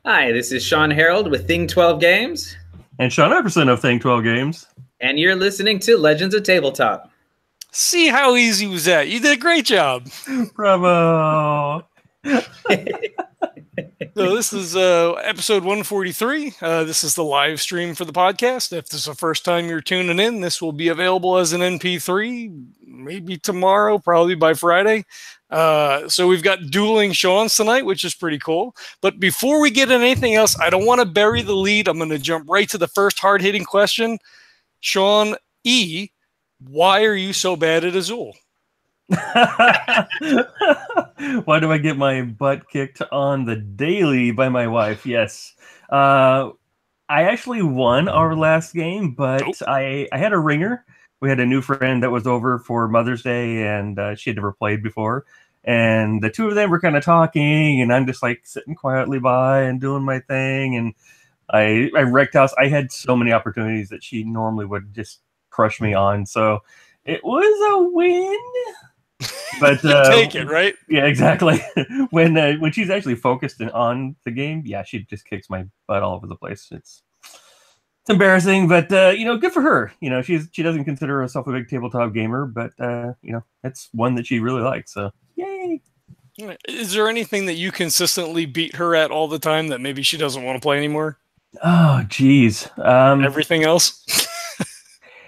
Hi, this is Sean Harold with Thing 12 Games. And Sean Epperson of Thing 12 Games. And you're listening to Legends of Tabletop. See how easy was that? You did a great job. Bravo. So this is episode 143. This is the live stream for the podcast. If this is the first time you're tuning in, this will be available as an MP3 maybe tomorrow, probably by Friday. So we've got dueling Sean's tonight, which is pretty cool. But before we get into anything else, I don't want to bury the lead. I'm going to jump right to the first hard-hitting question. Sean E., why are you so bad at Azul? Why do I get my butt kicked on the daily by my wife? Yes. I actually won our last game, but I had a ringer. We had a new friend that was over for Mother's Day, and she had never played before. And the two of them were kind of talking, and I'm just like sitting quietly by and doing my thing. And I wrecked house. I had so many opportunities that she normally would just crush me on. So it was a win. But take it, right? Yeah, exactly. When she's actually focused on the game, yeah, she just kicks my butt all over the place. It's embarrassing, but good for her. She doesn't consider herself a big tabletop gamer, but it's one that she really likes. So yay! Is there anything that you consistently beat her at all the time that maybe she doesn't want to play anymore? Oh, geez. Everything else.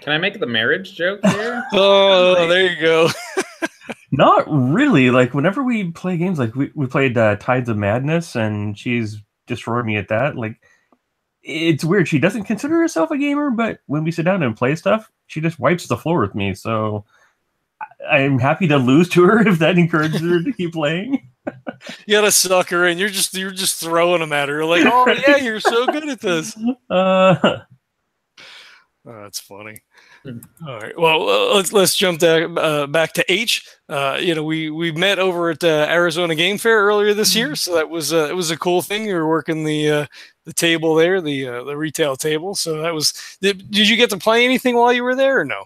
Can I make the marriage joke here? Oh, there you go. Not really. Like, whenever we play games, like we played Tides of Madness, and she's destroyed me at that. Like, it's weird. She doesn't consider herself a gamer, but when we sit down and play stuff, she just wipes the floor with me. So I'm happy to lose to her if that encourages her to keep playing. You gotta suck her in. You're just throwing them at her. Like, oh yeah, you're so good at this. Oh, that's funny. All right. Well, let's jump back to H. We met over at Arizona Game Fair earlier this year, so that was it was a cool thing. You were working the table there, the retail table. So that was. Did you get to play anything while you were there, or no?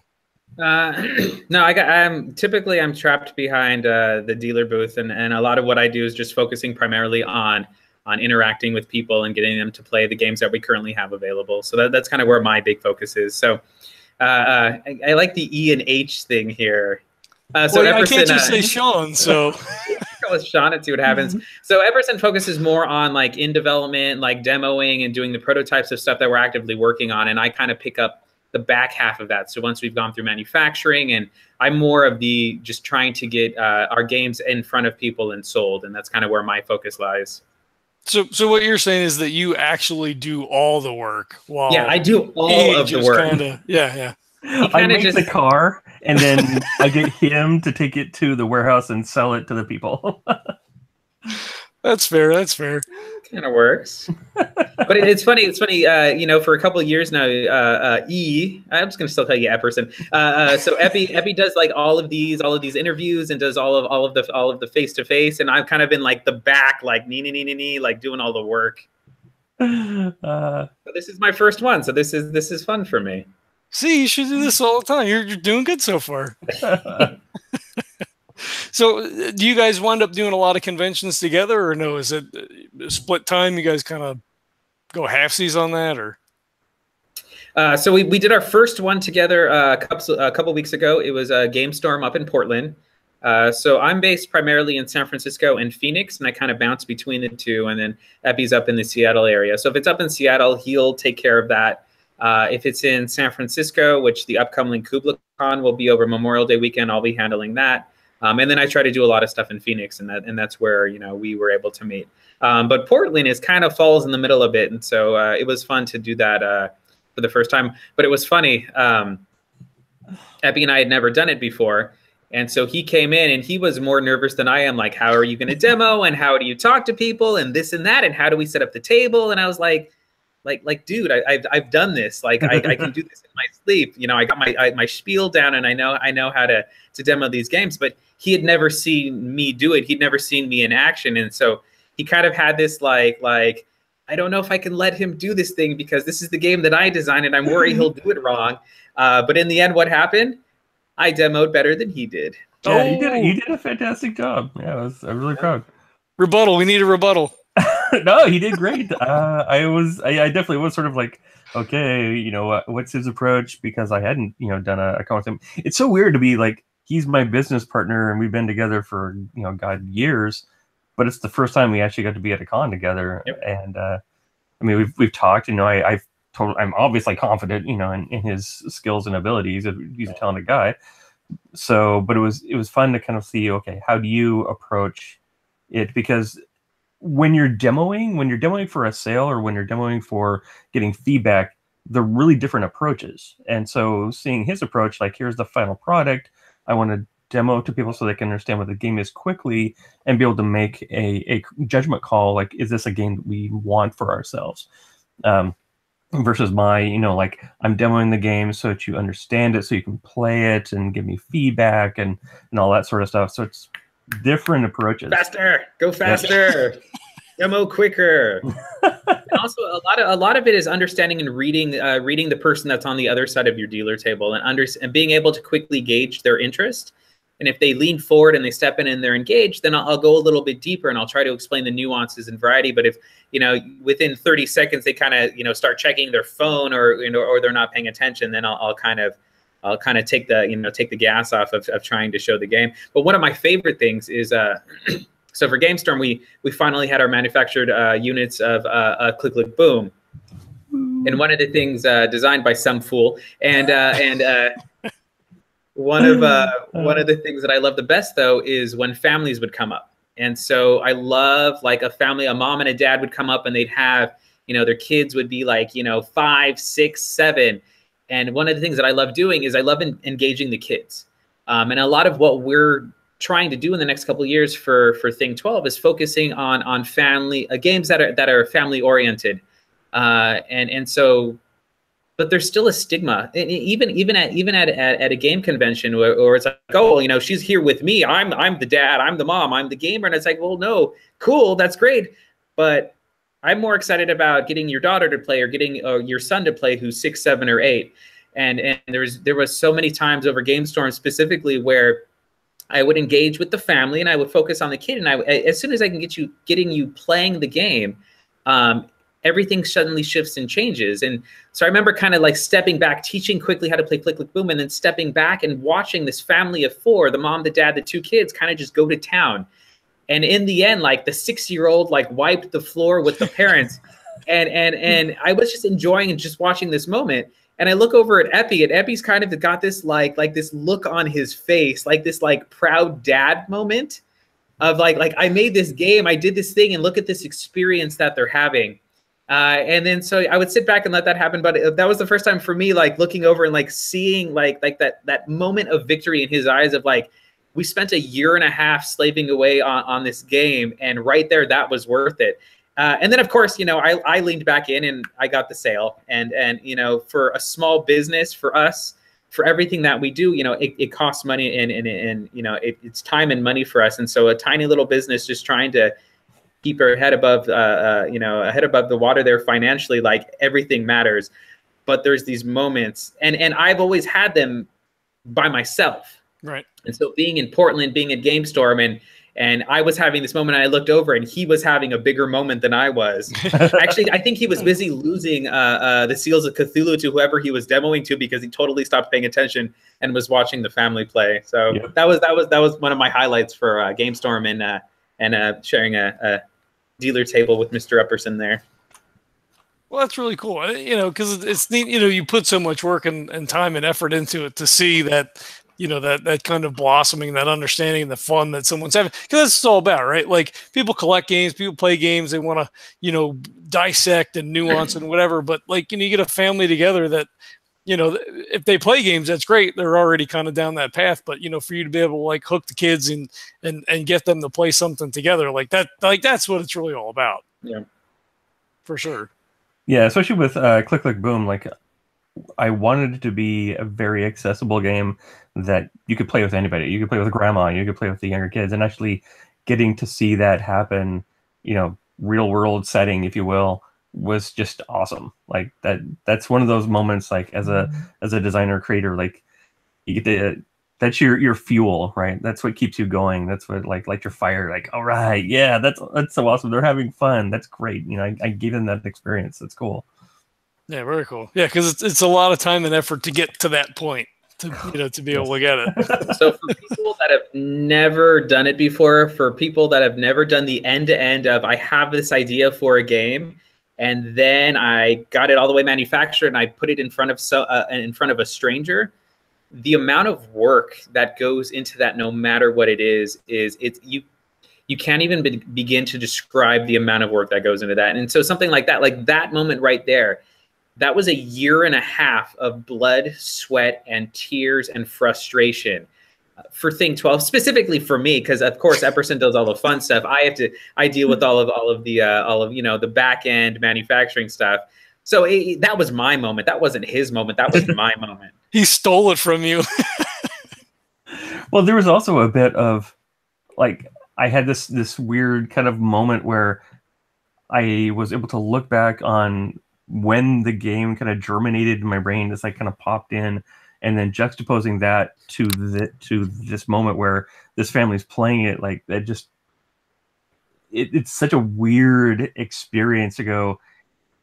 No, I'm trapped behind the dealer booth, and a lot of what I do is just focusing primarily on interacting with people and getting them to play the games that we currently have available. So that's kind of where my big focus is. So I like the E and H thing here. So well, Epperson, I can't just say Sean. So go with Sean and see what happens. So Epperson focuses more on like in development, like demoing and doing the prototypes of stuff that we're actively working on, and I kind of pick up the back half of that. So once we've gone through manufacturing, and I'm more of the just trying to get our games in front of people and sold, and that's kind of where my focus lies. So what you're saying is that you actually do all the work. While yeah, I do all of the work. Yeah. I make the car, and then I get him to take it to the warehouse and sell it to the people. That's fair. That's fair. Kind of works. But it's funny. It's funny. For a couple of years now, E. I'm just gonna still tell you Epperson. So Epi does like all of these interviews and does all of the face to face, and I've kind of been like the back, like nee, like doing all the work. But this is my first one, so this is fun for me. See, you should do this all the time. You're doing good so far. So, do you guys wind up doing a lot of conventions together, or no? Is it split time? You guys kind of go halfsies on that, or? So we did our first one together a couple weeks ago. It was a Game Storm up in Portland. So I'm based primarily in San Francisco and Phoenix, and I kind of bounce between the two. And then Epi's up in the Seattle area. So if it's up in Seattle, he'll take care of that. If it's in San Francisco, which the upcoming KublaCon will be over Memorial Day weekend, I'll be handling that. And then I try to do a lot of stuff in Phoenix, and that's where we were able to meet. But Portland is kind of falls in the middle a bit, and so it was fun to do that for the first time. But it was funny. Epi and I had never done it before, and so he came in, and he was more nervous than I am. Like, how are you going to demo, and how do you talk to people, and this and that, and how do we set up the table? And I was like, dude, I've done this. Like, I can do this in my sleep. I got my spiel down, and I know how to demo these games. But he had never seen me do it. He'd never seen me in action, and so he kind of had this like I don't know if I can let him do this thing because this is the game that I designed, and I'm worried he'll do it wrong. But in the end, what happened? I demoed better than he did. Yeah, you did a fantastic job. Yeah, I'm really proud. Rebuttal. We need a rebuttal. No, he did great. I definitely was sort of like, okay, what's his approach? Because I hadn't, done a con with him. It's so weird to be like, he's my business partner and we've been together for, God, years, but it's the first time we actually got to be at a con together. Yep. And, I mean, we've talked, I'm obviously confident, in his skills and abilities. He's a talented guy. So, but it was fun to kind of see, okay, how do you approach it? Because when you're demoing for a sale or when you're demoing for getting feedback, they're really different approaches. And so seeing his approach, like, here's the final product, I want to demo to people so they can understand what the game is quickly and be able to make a judgment call, like, is this a game that we want for ourselves? Versus my, like, I'm demoing the game so that you understand it, so you can play it and give me feedback and all that sort of stuff. So it's different approaches. Faster, go faster, demo quicker. And also, a lot of it is understanding and reading the person that's on the other side of your dealer table and being able to quickly gauge their interest. And if they lean forward and they step in and they're engaged, then I'll go a little bit deeper and I'll try to explain the nuances and variety. But if, within 30 seconds they kind of, start checking their phone or they're not paying attention, then I'll kind of take the gas off of trying to show the game. But one of my favorite things is so for GameStorm, we finally had our manufactured units of Click Click Boom. And one of the things designed by some fool and one of the things that I love the best, though, is when families would come up. And so I love, like, a mom and a dad would come up and they'd have, their kids would be like, 5, 6, 7. And one of the things that I love doing is I love engaging the kids. And a lot of what we're trying to do in the next couple of years for Thing 12 is focusing on family games that are family oriented. And so, but there's still a stigma, even at a game convention where it's like, oh, she's here with me. I'm the dad. I'm the mom. I'm the gamer. And it's like, well, no, cool, that's great, but I'm more excited about getting your daughter to play or getting your son to play who's 6, 7, or 8. And there was so many times over GameStorm specifically where I would engage with the family and I would focus on the kid. And as soon as I can getting you playing the game, everything suddenly shifts and changes. And so I remember kind of like stepping back, teaching quickly how to play Click Click Boom, and then stepping back and watching this family of 4, the mom, the dad, the 2 kids, kind of just go to town. And in the end, like, the 6-year-old like wiped the floor with the parents. and I was just enjoying and just watching this moment. And I look over at Epi, and Epi's kind of got this like this look on his face, like this like proud dad moment of like I made this game, I did this thing, and look at this experience that they're having. And then so I would sit back and let that happen. But that was the first time for me, like, looking over and like seeing like that moment of victory in his eyes of like, we spent 1.5 years slaving away on this game, and right there, that was worth it. And then, of course, I leaned back in and I got the sale. And for a small business, for us, for everything that we do, it costs money and it's time and money for us. And so a tiny little business just trying to keep our head above, head above the water there financially, like, everything matters. But there's these moments, and I've always had them by myself. Right. And so being in Portland, being at GameStorm, and I was having this moment, and I looked over, and he was having a bigger moment than I was. Actually, I think he was busy losing the Seals of Cthulhu to whoever he was demoing to, because he totally stopped paying attention and was watching the family play. So yep. that was one of my highlights for GameStorm, and sharing a dealer table with Mr. Epperson there. Well, that's really cool, because it's neat. You put so much work and time and effort into it to see that, that kind of blossoming, that understanding, and the fun that someone's having. Because that's what it's all about, right? Like, people collect games, people play games, they want to, dissect and nuance and whatever. But, like, you get a family together that, if they play games, that's great. They're already kind of down that path. But, for you to be able to, like, hook the kids and get them to play something together, like that, like, that's what it's really all about. Yeah, for sure. Yeah, especially with Click Click Boom, like, I wanted it to be a very accessible game that you could play with anybody. You could play with grandma, you could play with the younger kids, and actually getting to see that happen, real world setting, if you will, was just awesome. Like, that's one of those moments, like, as a designer creator, like, you get that's your fuel, right? That's what keeps you going. That's what like your fire. Like, all right, yeah, that's so awesome. They're having fun. That's great. You know, I gave them that experience. That's cool. Yeah, very cool. Yeah, because it's a lot of time and effort to get to that point, to be able to get it. So for people that have never done it before, for people that have never done the end-to-end of I have this idea for a game, and then I got it all the way manufactured and I put it in front of a stranger, the amount of work that goes into that, no matter what it is you can't even begin to describe the amount of work that goes into that. And so something like that moment right there, that was a year and a half of blood, sweat, and tears and frustration for Thing 12, specifically for me, because of course Epperson does all the fun stuff. I deal with all of the back end manufacturing stuff. So that was my moment. That wasn't his moment. That was my moment. He stole it from you. Well, there was also a bit of like I had this weird kind of moment where I was able to look back on when the game kind of germinated in my brain, just like kind of popped in, and then juxtaposing that to this moment where this family's playing it, like that just it's such a weird experience to go,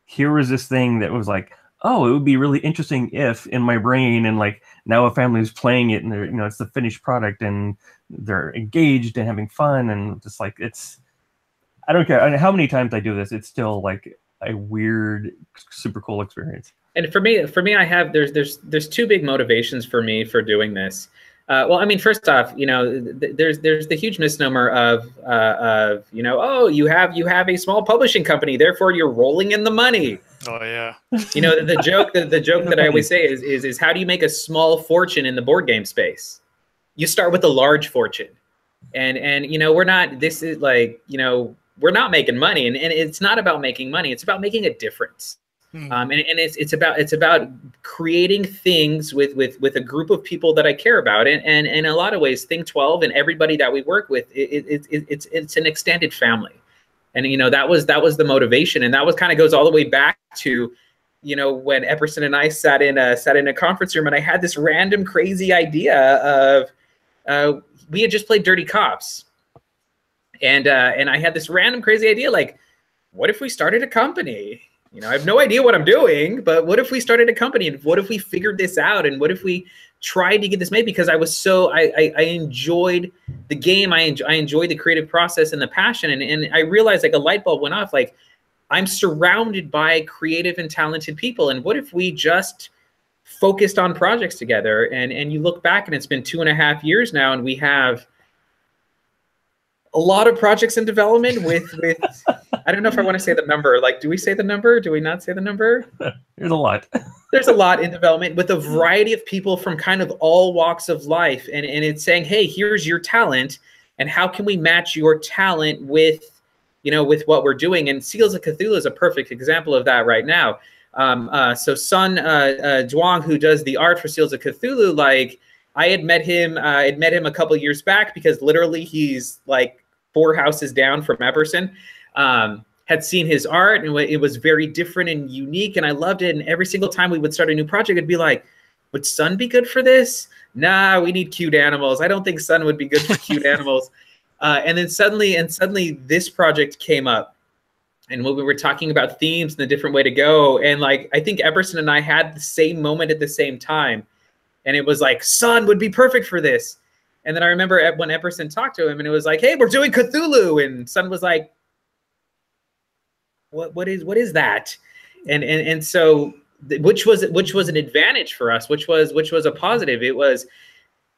here was this thing that was like, oh, it would be really interesting if in my brain, and like now a family's playing it and they're, it's the finished product and they're engaged and having fun, and just like I don't care how many times I do this, it's still like a weird, super cool experience. And for me, I have there's two big motivations for me for doing this. Well, I mean, first off, there's the huge misnomer of oh, you have a small publishing company, therefore you're rolling in the money. Oh yeah. The joke that I always say is how do you make a small fortune in the board game space? You start with a large fortune, and we're not. This is like we're not making money, and it's not about making money. It's about making a difference. And it's about creating things with a group of people that I care about, and in a lot of ways, Thing 12 and everybody that we work with, it's an extended family, and that was the motivation, and that was kind of goes all the way back to when Epperson and I sat in a conference room, and I had this random crazy idea of we had just played Dirty Cops. And I had this random crazy idea, like, what if we started a company? I have no idea what I'm doing, but what if we started a company, and what if we figured this out, and what if we tried to get this made? Because I enjoyed the game, I enjoyed the creative process and the passion, and I realized like a light bulb went off, like I'm surrounded by creative and talented people, and what if we just focused on projects together? And you look back, and it's been 2.5 years now, and we have a lot of projects in development with I don't know if I want to say the number. Like, do we say the number? Do we not say the number? There's a lot. There's a lot in development with a variety of people from kind of all walks of life. And it's saying, hey, here's your talent, and how can we match your talent with, with what we're doing? And Seals of Cthulhu is a perfect example of that right now. So Sun Duong, who does the art for Seals of Cthulhu, like, I had met him a couple of years back, because literally he's like 4 houses down from Epperson. Had seen his art, and it was very different and unique, and I loved it. And every single time we would start a new project, it'd be like, would Sun be good for this? Nah, we need cute animals. I don't think Sun would be good for cute animals. And then suddenly this project came up, and when we were talking about themes and the different way to go, and like I think Epperson and I had the same moment at the same time. And it was like, Sun would be perfect for this. And then I remember when Epperson talked to him, and it was like, hey, we're doing Cthulhu. And Sun was like, what is that? And so which was an advantage for us, which was a positive. It was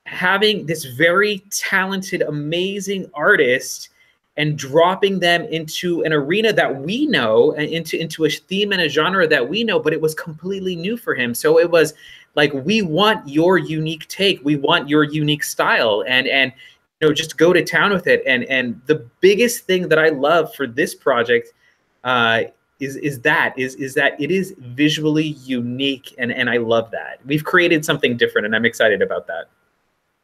having this very talented, amazing artist and dropping them into an arena that we know, and into a theme and a genre that we know, but it was completely new for him. So it was like, we want your unique take, we want your unique style, and just go to town with it. And the biggest thing that I love for this project is that it is visually unique, and I love that. We've created something different, and I'm excited about that.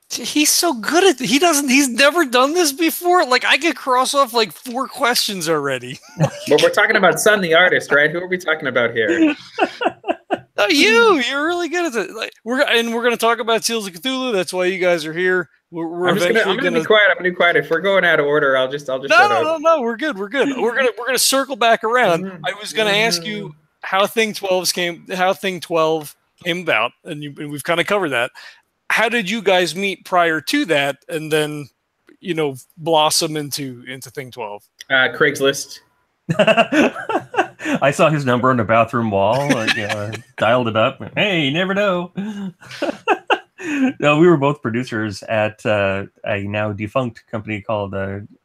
He's so good at it. He's never done this before. Like, I could cross off like 4 questions already. But we're talking about Sun the artist, right? Who are we talking about here? No, you're really good at it. Like we're going to talk about Seals of Cthulhu. That's why you guys are here. I'm gonna be quiet. I'm gonna be quiet. If we're going out of order, I'll just shut up. No. We're good. We're gonna circle back around. I was gonna ask you how Thing 12 came about, and we've kind of covered that. How did you guys meet prior to that, and then blossom into Thing 12? Craigslist. I saw his number on the bathroom wall. Dialed it up. Hey, you never know. No, we were both producers at a now defunct company called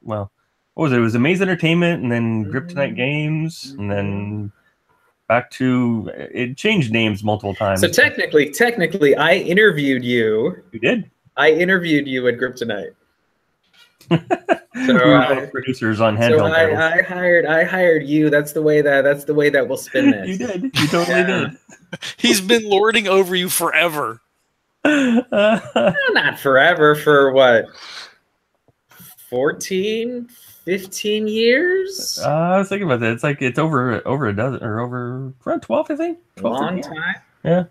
what was it? It was Amaze Entertainment, and then Kryptonite Games, and then back to it changed names multiple times. So technically, I interviewed you. You did? I interviewed you at Kryptonite. So we were both producers on handheld titles. I hired you. That's the way that we'll spin this. You did. You totally did. He's been lording over you forever. Not forever. For what? 14, 15 years? I was thinking about that. It's like it's over a dozen or over around 12, I think. 12, Long time. Yeah.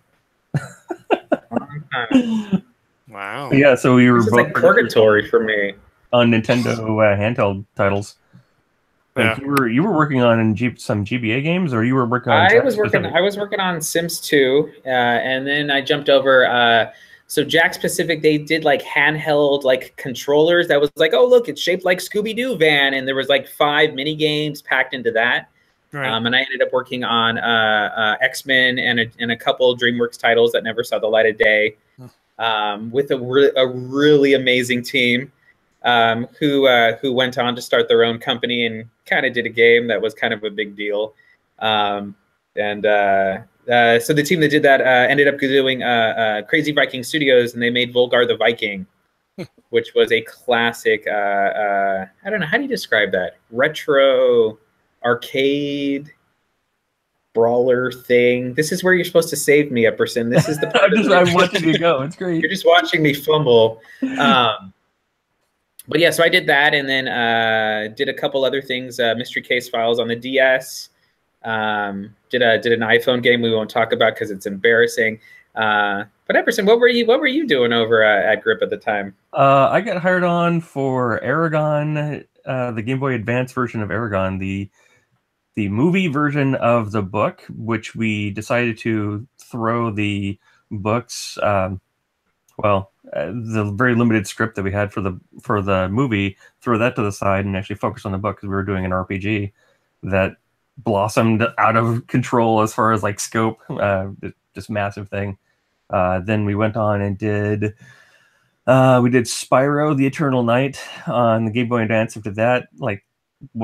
Long time. Wow. Yeah, so we were this is both like purgatory for me. On Nintendo handheld titles. Like you were working on some GBA games, or you were working on? I was working on Sims 2, and then I jumped over. So Jack Pacific, they did like handheld like controllers. That was like, oh look, it's shaped like Scooby-Doo van, and there was like 5 mini games packed into that. Right. And I ended up working on X-Men and a couple DreamWorks titles that never saw the light of day, with a really amazing team. Who went on to start their own company and kind of did a game that was kind of a big deal. So the team that did that ended up doing Crazy Viking Studios, and they made Volgar the Viking, which was a classic, I don't know, how do you describe that? Retro arcade brawler thing. This is where you're supposed to save me, Epperson. This is the part I'm watching you go. It's great. You're just watching me fumble. But yeah, so I did that, and then did a couple other things. Mystery Case Files on the DS. Did an iPhone game we won't talk about because it's embarrassing. But Epperson, what were you doing over at Grip at the time? I got hired on for Aragon, the Game Boy Advance version of Aragon, the movie version of the book, which we decided to throw the books. The very limited script that we had for the movie, throw that to the side and actually focus on the book, because we were doing an RPG that blossomed out of control as far as like scope, just massive thing. Then we went on and did we did Spyro the Eternal Night on the Game Boy Advance. After that, like a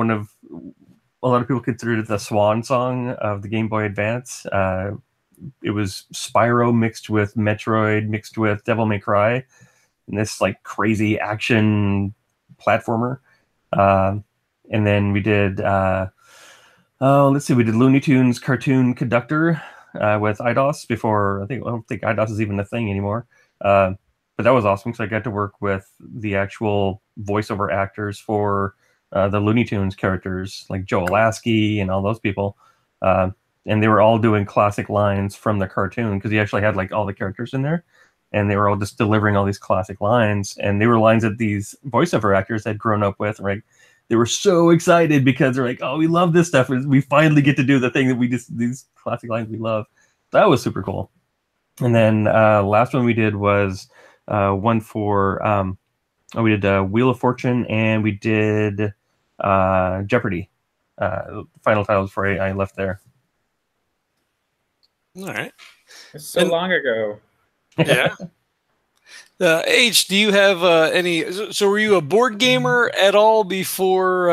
lot of people considered it the swan song of the Game Boy Advance. It was Spyro mixed with Metroid mixed with Devil May Cry, and this like crazy action platformer. And then we did let's see, we did Looney Tunes Cartoon Conductor with IDOS before. I don't think IDOS is even a thing anymore. But that was awesome because I got to work with the actual voiceover actors for the Looney Tunes characters, like Joe Lasky and all those people. And they were all doing classic lines from the cartoon, because he actually had like all the characters in there, and they were all just delivering all these classic lines, and they were lines that these voiceover actors had grown up with. Right? They were so excited because they're like, "Oh, we love this stuff. We finally get to do the thing that these classic lines we love." That was super cool. And then last one we did was one for we did Wheel of Fortune, and we did Jeopardy. Final title before I left there. All right. It's so long ago. Yeah. H, do you have any? So, were you a board gamer at all before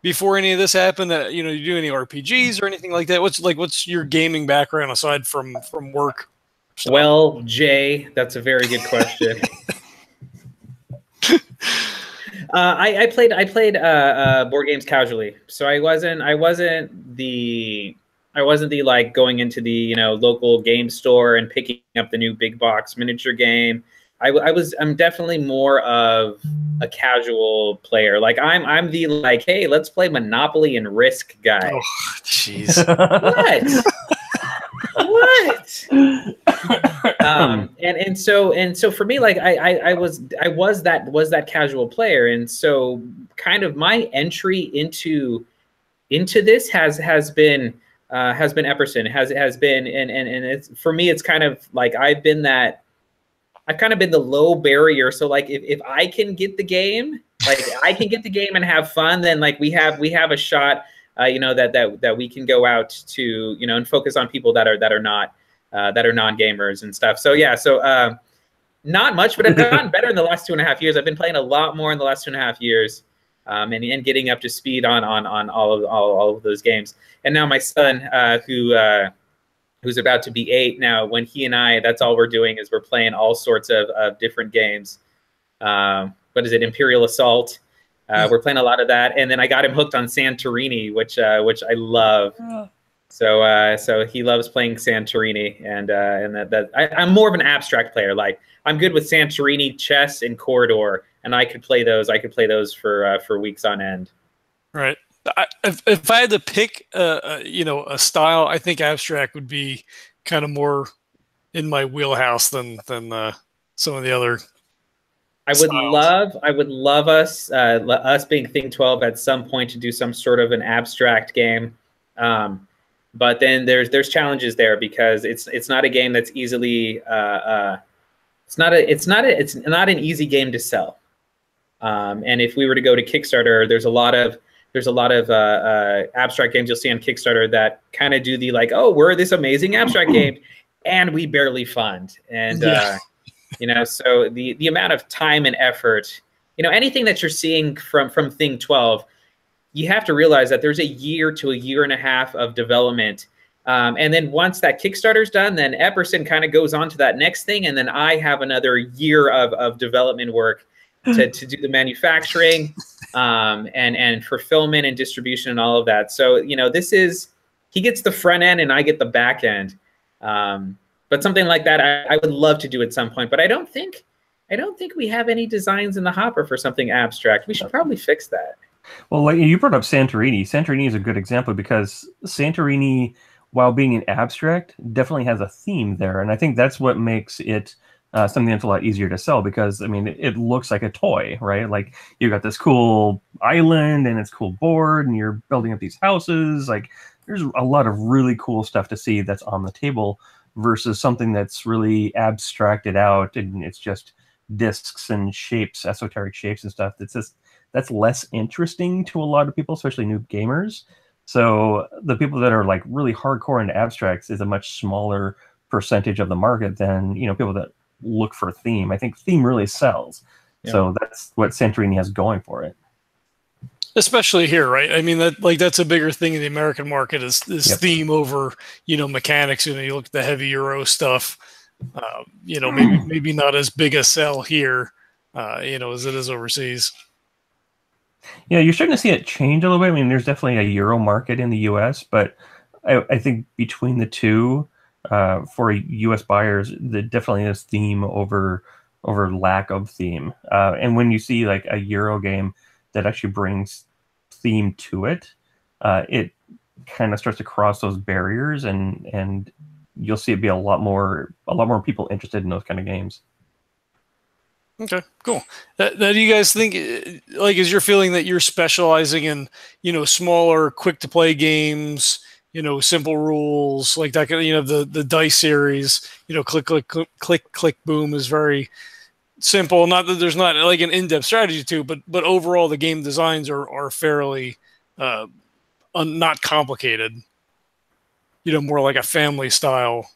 any of this happened? You do any RPGs or anything like that? What's your gaming background aside from work stuff? Well, Jay, that's a very good question. I played board games casually, so I wasn't the like going into the local game store and picking up the new big box miniature game. I'm definitely more of a casual player. Like I'm the like, hey, let's play Monopoly and Risk guy. Oh, jeez. What? what? And so for me, like I was that casual player, and so kind of my entry into this has been Epperson, has been, and it's, for me, it's kind of like I've kind of been the low barrier. So like if I can get the game, and have fun, then like we have a shot, that we can go out to, and focus on people that are not non-gamers and stuff. So yeah, not much, but I've gotten better in the last 2.5 years. I've been playing a lot more in the last 2.5 years, and getting up to speed on all of those games. And now my son, who's about to be 8 now, when he and I, that's all we're doing is we're playing all sorts of different games. What is it? Imperial Assault. We're playing a lot of that, and then I got him hooked on Santorini, which I love. So he loves playing Santorini, and I'm more of an abstract player. Like I'm good with Santorini, chess, and Corridor, and I could play those. For weeks on end. Right. If I had to pick, a style, I think abstract would be kind of more in my wheelhouse than some of the other. I would love us being Think 12 at some point to do some sort of an abstract game, but then there's challenges there, because it's not a game that's easily it's not an easy game to sell, and if we were to go to Kickstarter, there's a lot of abstract games you'll see on Kickstarter that kind of do the like, oh, we're this amazing abstract game, and we barely fund. And so the amount of time and effort, anything that you're seeing from Thing 12, you have to realize that there's a year to a year and a half of development. And then once that Kickstarter's done, then Epperson kind of goes on to that next thing. And then I have another year of development work to do the manufacturing, and fulfillment and distribution and all of that. So, he gets the front end and I get the back end. But something like that, I would love to do at some point, but I don't think we have any designs in the hopper for something abstract. We should probably fix that. Well, like you brought up Santorini. Santorini is a good example, because Santorini, while being an abstract, definitely has a theme there. And I think that's what makes it something that's a lot easier to sell, because I mean, it looks like a toy, right? Like you got this cool island and it's cool board, and you're building up these houses. Like there's a lot of really cool stuff to see that's on the table, versus something that's really abstracted out and it's just discs and shapes, esoteric shapes and stuff. That's less interesting to a lot of people, especially new gamers. So the people that are like really hardcore into abstracts is a much smaller percentage of the market than people that look for theme. I think theme really sells. Yeah. So that's what Santorini has going for it. Especially here, right? I mean, that's a bigger thing in the American market is theme over, mechanics. You look at the heavy Euro stuff, maybe not as big a sell here, as it is overseas. Yeah, you're starting to see it change a little bit. I mean, there's definitely a Euro market in the US, but I think between the two, for US buyers, there definitely is theme over lack of theme. And when you see like a Euro game that actually brings theme to it, it kind of starts to cross those barriers, and you'll see it be a lot more people interested in those kind of games. Okay, cool. Now, do you guys think, like, is your feeling that you're specializing in, smaller, quick to play games, simple rules, like that, the dice series, click, click, click, click, click, boom is very simple. Not that there's not like an in-depth strategy to, but overall the game designs are fairly not complicated. More like a family style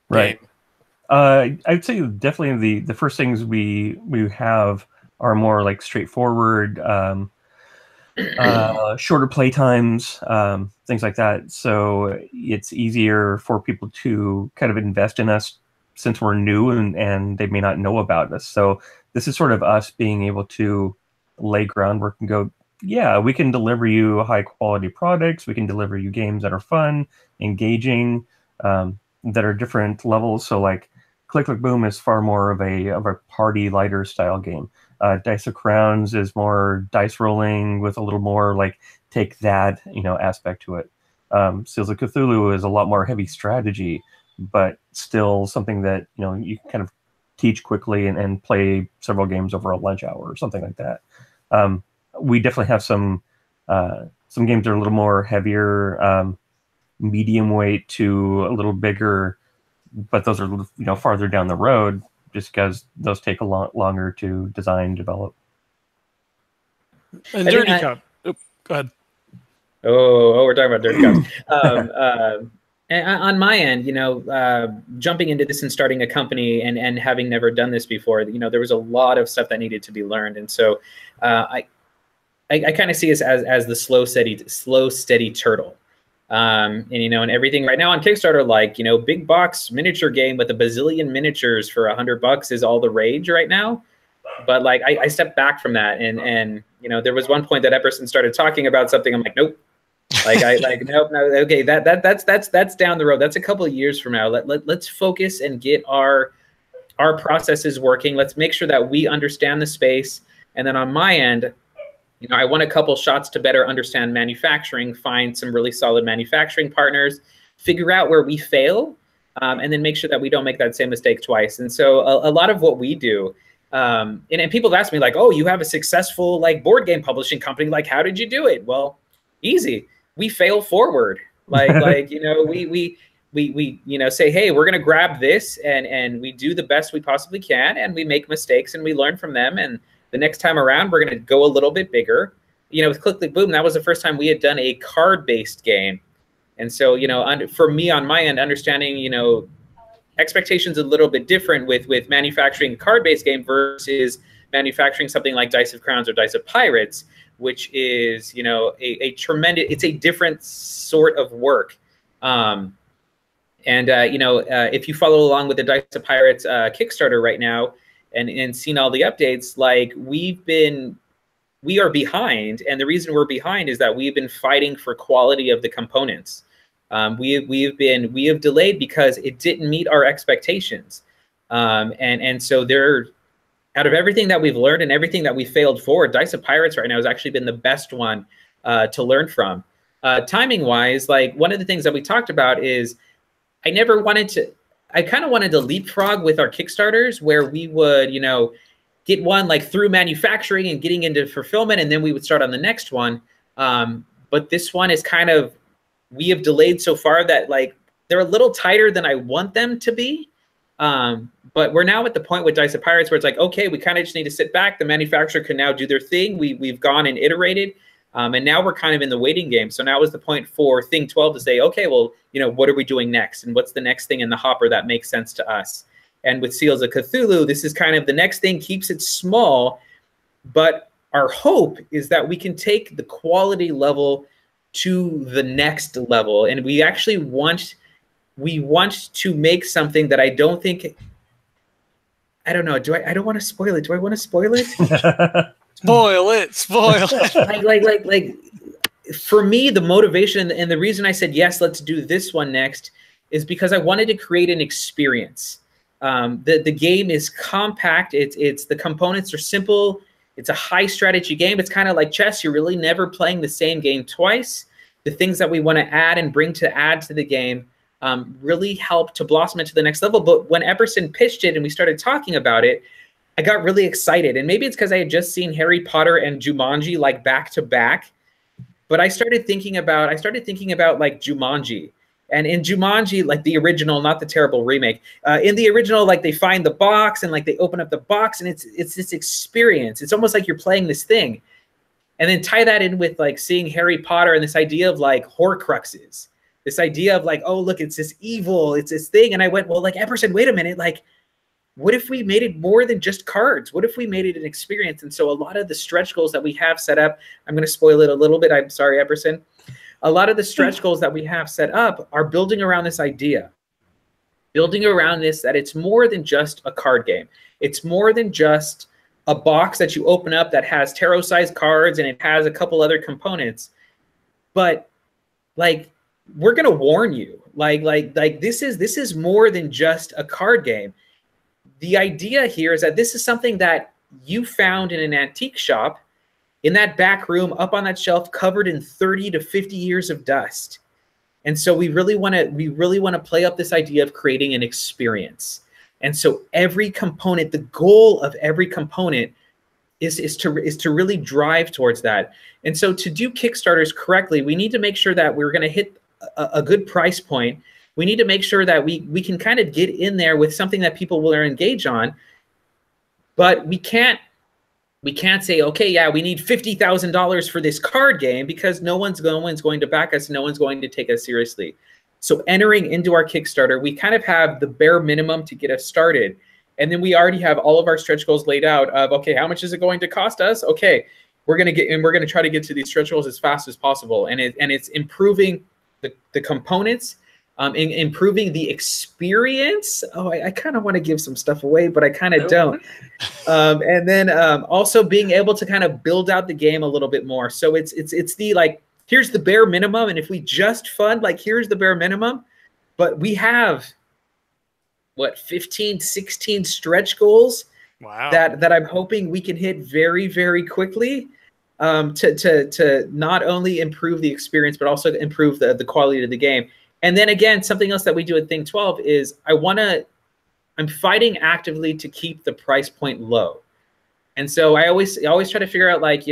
right game. I'd say definitely the first things we have are more like straightforward, shorter play times, things like that. So it's easier for people to kind of invest in us since we're new and they may not know about us. So this is sort of us being able to lay groundwork and go, yeah, we can deliver you high quality products. We can deliver you games that are fun, engaging, that are different levels. So like Click Click Boom is far more of a party lighter style game. Dice of Crowns is more dice rolling with a little more like take that aspect to it. Seals of Cthulhu is a lot more heavy strategy but still something that, you know, you can kind of teach quickly and play several games over a lunch hour or something like that. We definitely have some games that are a little more heavier, medium weight to a little bigger, but those are, you know, farther down the road just because those take a lot longer to design, develop. And Dirty Cup. Oh, go ahead. Oh, we're talking about Dirty Cups. And on my end, you know, jumping into this and starting a company and having never done this before, you know, there was a lot of stuff that needed to be learned. And so I kind of see us as the slow, steady turtle. And, you know, and everything right now on Kickstarter, like, you know, big box miniature game with a bazillion miniatures for $100 is all the rage right now. But like, I stepped back from that. And, you know, there was one point that Epperson started talking about something. I'm like, nope. Nope, no, okay, that's down the road. That's a couple of years from now. Let's focus and get our processes working. Let's make sure that we understand the space. And then on my end, you know, I want a couple shots to better understand manufacturing, find some really solid manufacturing partners, figure out where we fail, and then make sure that we don't make that same mistake twice. And so a lot of what we do, and people ask me like, oh, you have a successful like board game publishing company. Like, how did you do it? Well, easy. We fail forward. Like, you know, we you know, say, hey, we're going to grab this and we do the best we possibly can, and we make mistakes and we learn from them. And the next time around, we're going to go a little bit bigger. You know, with Click Click Boom, that was the first time we had done a card-based game. And so, you know, for me on my end, understanding, you know, expectations a little bit different with manufacturing a card-based game versus manufacturing something like Dice of Crowns or Dice of Pirates, which is, you know, a tremendous, it's a different sort of work. You know, if you follow along with the Dice of Pirates Kickstarter right now and seen all the updates, like we are behind. And the reason we're behind is that we've been fighting for quality of the components. We have delayed because it didn't meet our expectations. And so out of everything that we've learned and everything that we failed for, Dice of Pirates right now has actually been the best one to learn from. Timing wise, like one of the things that we talked about is I kind of wanted to leapfrog with our Kickstarters where we would, you know, get one like through manufacturing and getting into fulfillment, and then we would start on the next one. But this one is kind of, we have delayed so far that like they're a little tighter than I want them to be. But we're now at the point with Dice of Pirates where it's like, okay, we kind of just need to sit back. The manufacturer can now do their thing. We've gone and iterated. And now we're kind of in the waiting game. So now is the point for Thing 12 to say, okay, well, you know, what are we doing next? And what's the next thing in the hopper that makes sense to us? And with Seals of Cthulhu, this is kind of the next thing, keeps it small. But our hope is that we can take the quality level to the next level. And we actually want to make something that I don't think, I don't know. I don't want to spoil it. Do I want to spoil it? Spoil it. Like for me, the motivation and the reason I said, yes, let's do this one next is because I wanted to create an experience. The game is compact. It's the components are simple. It's a high strategy game. It's kind of like chess. You're really never playing the same game twice. The things that we want to add and bring to add to the game really help to blossom into the next level. But when Epperson pitched it and we started talking about it, I got really excited. And maybe it's because I had just seen Harry Potter and Jumanji like back to back. But I started thinking about like Jumanji. And in Jumanji, like the original, not the terrible remake, in the original, like they find the box and like they open up the box and it's this experience. It's almost like you're playing this thing. And then tie that in with like seeing Harry Potter and this idea of like Horcruxes. This idea of like, oh, look, it's this evil, it's this thing. And I went, well, like Epperson, wait a minute, like, what if we made it more than just cards? What if we made it an experience? And so a lot of the stretch goals that we have set up, I'm going to spoil it a little bit. I'm sorry, Epperson. A lot of the stretch goals that we have set up are building around this idea, building around this, that it's more than just a card game. It's more than just a box that you open up that has tarot-sized cards and it has a couple other components. But like, we're going to warn you, like this is more than just a card game. The idea here is that this is something that you found in an antique shop in that back room up on that shelf covered in 30 to 50 years of dust. And so we really want to play up this idea of creating an experience. And so every component, the goal of every component is to really drive towards that. And so to do Kickstarters correctly, we need to make sure that we're going to hit a good price point. We need to make sure that we can kind of get in there with something that people will engage on. But we can't say, okay, yeah, we need $50,000 for this card game, because no one's going to back us. No one's going to take us seriously. So entering into our Kickstarter, we kind of have the bare minimum to get us started. And then we already have all of our stretch goals laid out of, okay, how much is it going to cost us? Okay, we're going to try to get to these stretch goals as fast as possible. And it's improving the components, improving the experience. Oh, I kind of want to give some stuff away, but I kind of don't. And then also being able to kind of build out the game a little bit more. So it's the, like, here's the bare minimum. And if we just fund, like, here's the bare minimum, but we have, what, 15, 16 stretch goals. Wow. that I'm hoping we can hit very, very quickly, to not only improve the experience, but also to improve the quality of the game. And then again, something else that we do at Think 12 is I'm fighting actively to keep the price point low. And so I always try to figure out, like,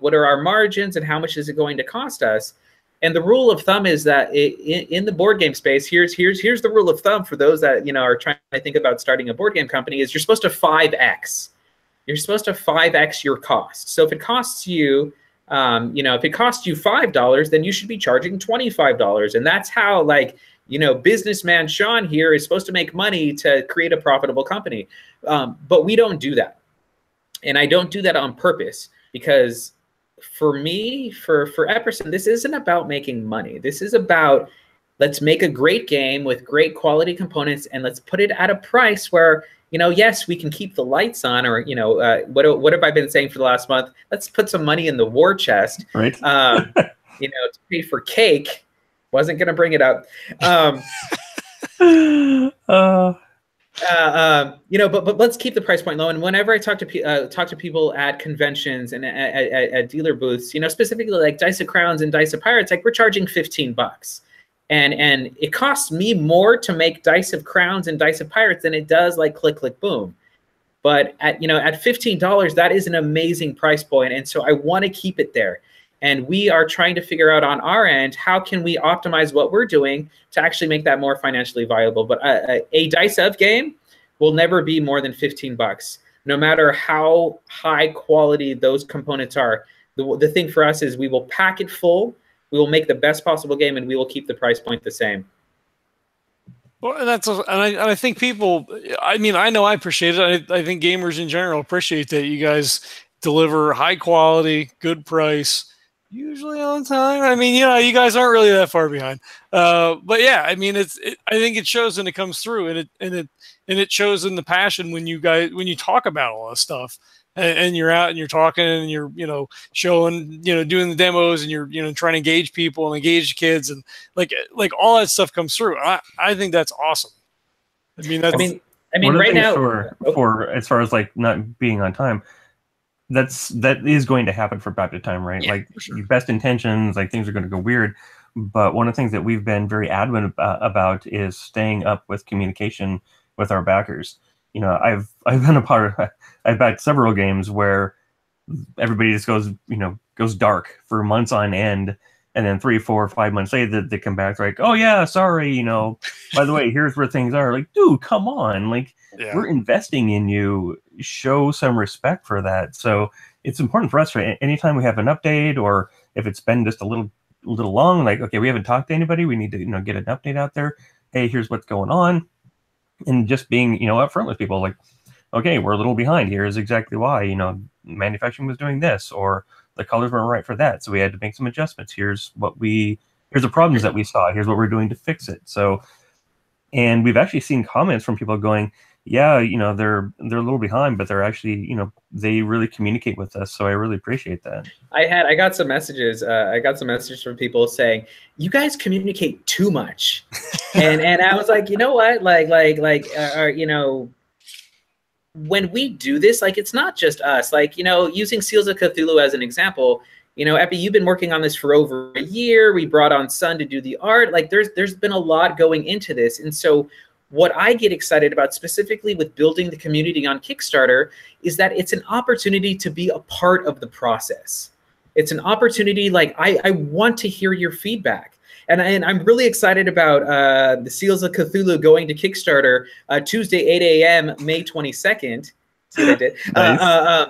what are our margins and how much is it going to cost us? And the rule of thumb is that in the board game space, here's the rule of thumb for those that, are trying to think about starting a board game company, is you're supposed to 5x. You're supposed to 5x your cost. So if it costs you, if it costs you $5, then you should be charging $25. And that's how, like, businessman Sean here is supposed to make money to create a profitable company. But we don't do that. And I don't do that on purpose, because for me, for Epperson, this isn't about making money. This is about, let's make a great game with great quality components, and let's put it at a price where, yes, we can keep the lights on, or, what have I been saying for the last month? Let's put some money in the war chest, right? To pay for cake. Wasn't going to bring it up. But let's keep the price point low. And whenever I talk to people at conventions and at dealer booths, specifically like Dice of Crowns and Dice of Pirates, like, we're charging $15, and it costs me more to make Dice of Crowns and Dice of Pirates than it does, like, Click Click Boom. But at $15, that is an amazing price point, and so I want to keep it there. And we are trying to figure out on our end, how can we optimize what we're doing to actually make that more financially viable. But a Dice of game will never be more than $15, no matter how high quality those components are. The thing for us is we will pack it full, we will make the best possible game, and we will keep the price point the same. Well, and I think people, I know I appreciate it. I think gamers in general appreciate that you guys deliver high quality, good price, usually on time. You guys aren't really that far behind. But yeah, I think it shows, and it comes through, and it shows in the passion when you talk about all this stuff, and you're out and you're talking and you're, showing, doing the demos, and you're, trying to engage people and engage kids, and like all that stuff comes through. I think that's awesome. Right now, for as far as, like, not being on time, that is going to happen from time to time, right? Yeah, like, sure. Your best intentions, like, things are going to go weird. But one of the things that we've been very adamant about is staying up with communication with our backers. I've been a part of, I've backed several games where everybody just goes dark for months on end, and then 3, 4, 5 months later they come back, like, oh yeah, sorry, by the way, here's where things are. Like, dude, come on, like, yeah. We're investing in you. Show some respect for that. So it's important for us, right? Anytime we have an update, or if it's been just a little long, like, okay, we haven't talked to anybody, we need to get an update out there. Hey, here's what's going on, and just being upfront with people, like, okay, we're a little behind. Here's exactly why. Manufacturing was doing this, or the colors weren't right for that, so we had to make some adjustments. Here's the problems that we saw. Here's what we're doing to fix it. So, and we've actually seen comments from people going, yeah, they're a little behind, but they're actually, they really communicate with us. So I really appreciate that. I got some messages. I got some messages from people saying, you guys communicate too much. and I was like, you know what? When we do this, like, it's not just us. Like, using Seals of Cthulhu as an example, you know, Epi, you've been working on this for over a year. We brought on Sun to do the art. Like there's been a lot going into this. And so what I get excited about specifically with building the community on Kickstarter is that it's an opportunity to be a part of the process. It's an opportunity, like I want to hear your feedback. And I'm really excited about the Seals of Cthulhu going to Kickstarter Tuesday, 8 a.m., May 22nd. See what I did? Nice.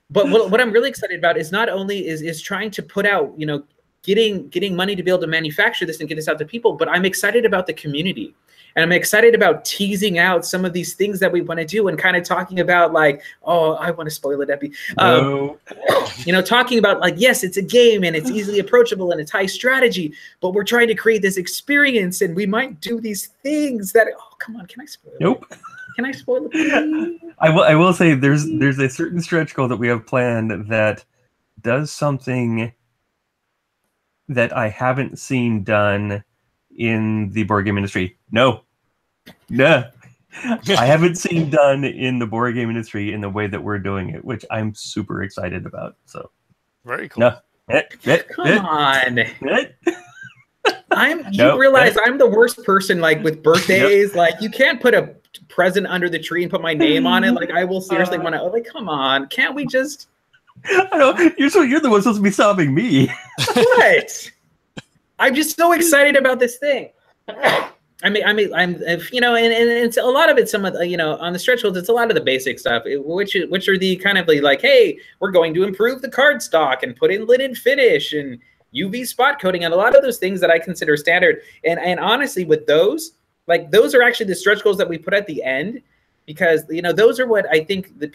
But what I'm really excited about is not only is trying to put out, you know, getting money to be able to manufacture this and get this out to people, but I'm excited about the community. And I'm excited about teasing out some of these things that we want to do and kind of talking about like, oh, I want to spoil it, Epi. No. You know, talking about like, yes, it's a game and it's easily approachable and it's high strategy, but we're trying to create this experience and we might do these things that, oh, come on, can I spoil it? Nope. Can I spoil it, please? I will say there's a certain stretch goal that we have planned that does something that I haven't seen done in the board game industry. No. I haven't seen done in the board game industry in the way that we're doing it, which I'm super excited about. So very cool. Come on. You realize I'm the worst person like with birthdays. Like you can't put a present under the tree and put my name on it. Like I will seriously want to, like, come on, can't we just? I know you're the one supposed to be stopping me. What? I'm just so excited about this thing. I'm you know, and it's a lot of it. Some of the, you know, on the stretch goals, it's a lot of the basic stuff, which are the kind of like, hey, we're going to improve the card stock and put in lidded finish and UV spot coating and a lot of those things that I consider standard. And honestly, with those, like those are actually the stretch goals that we put at the end, because you know those are what I think the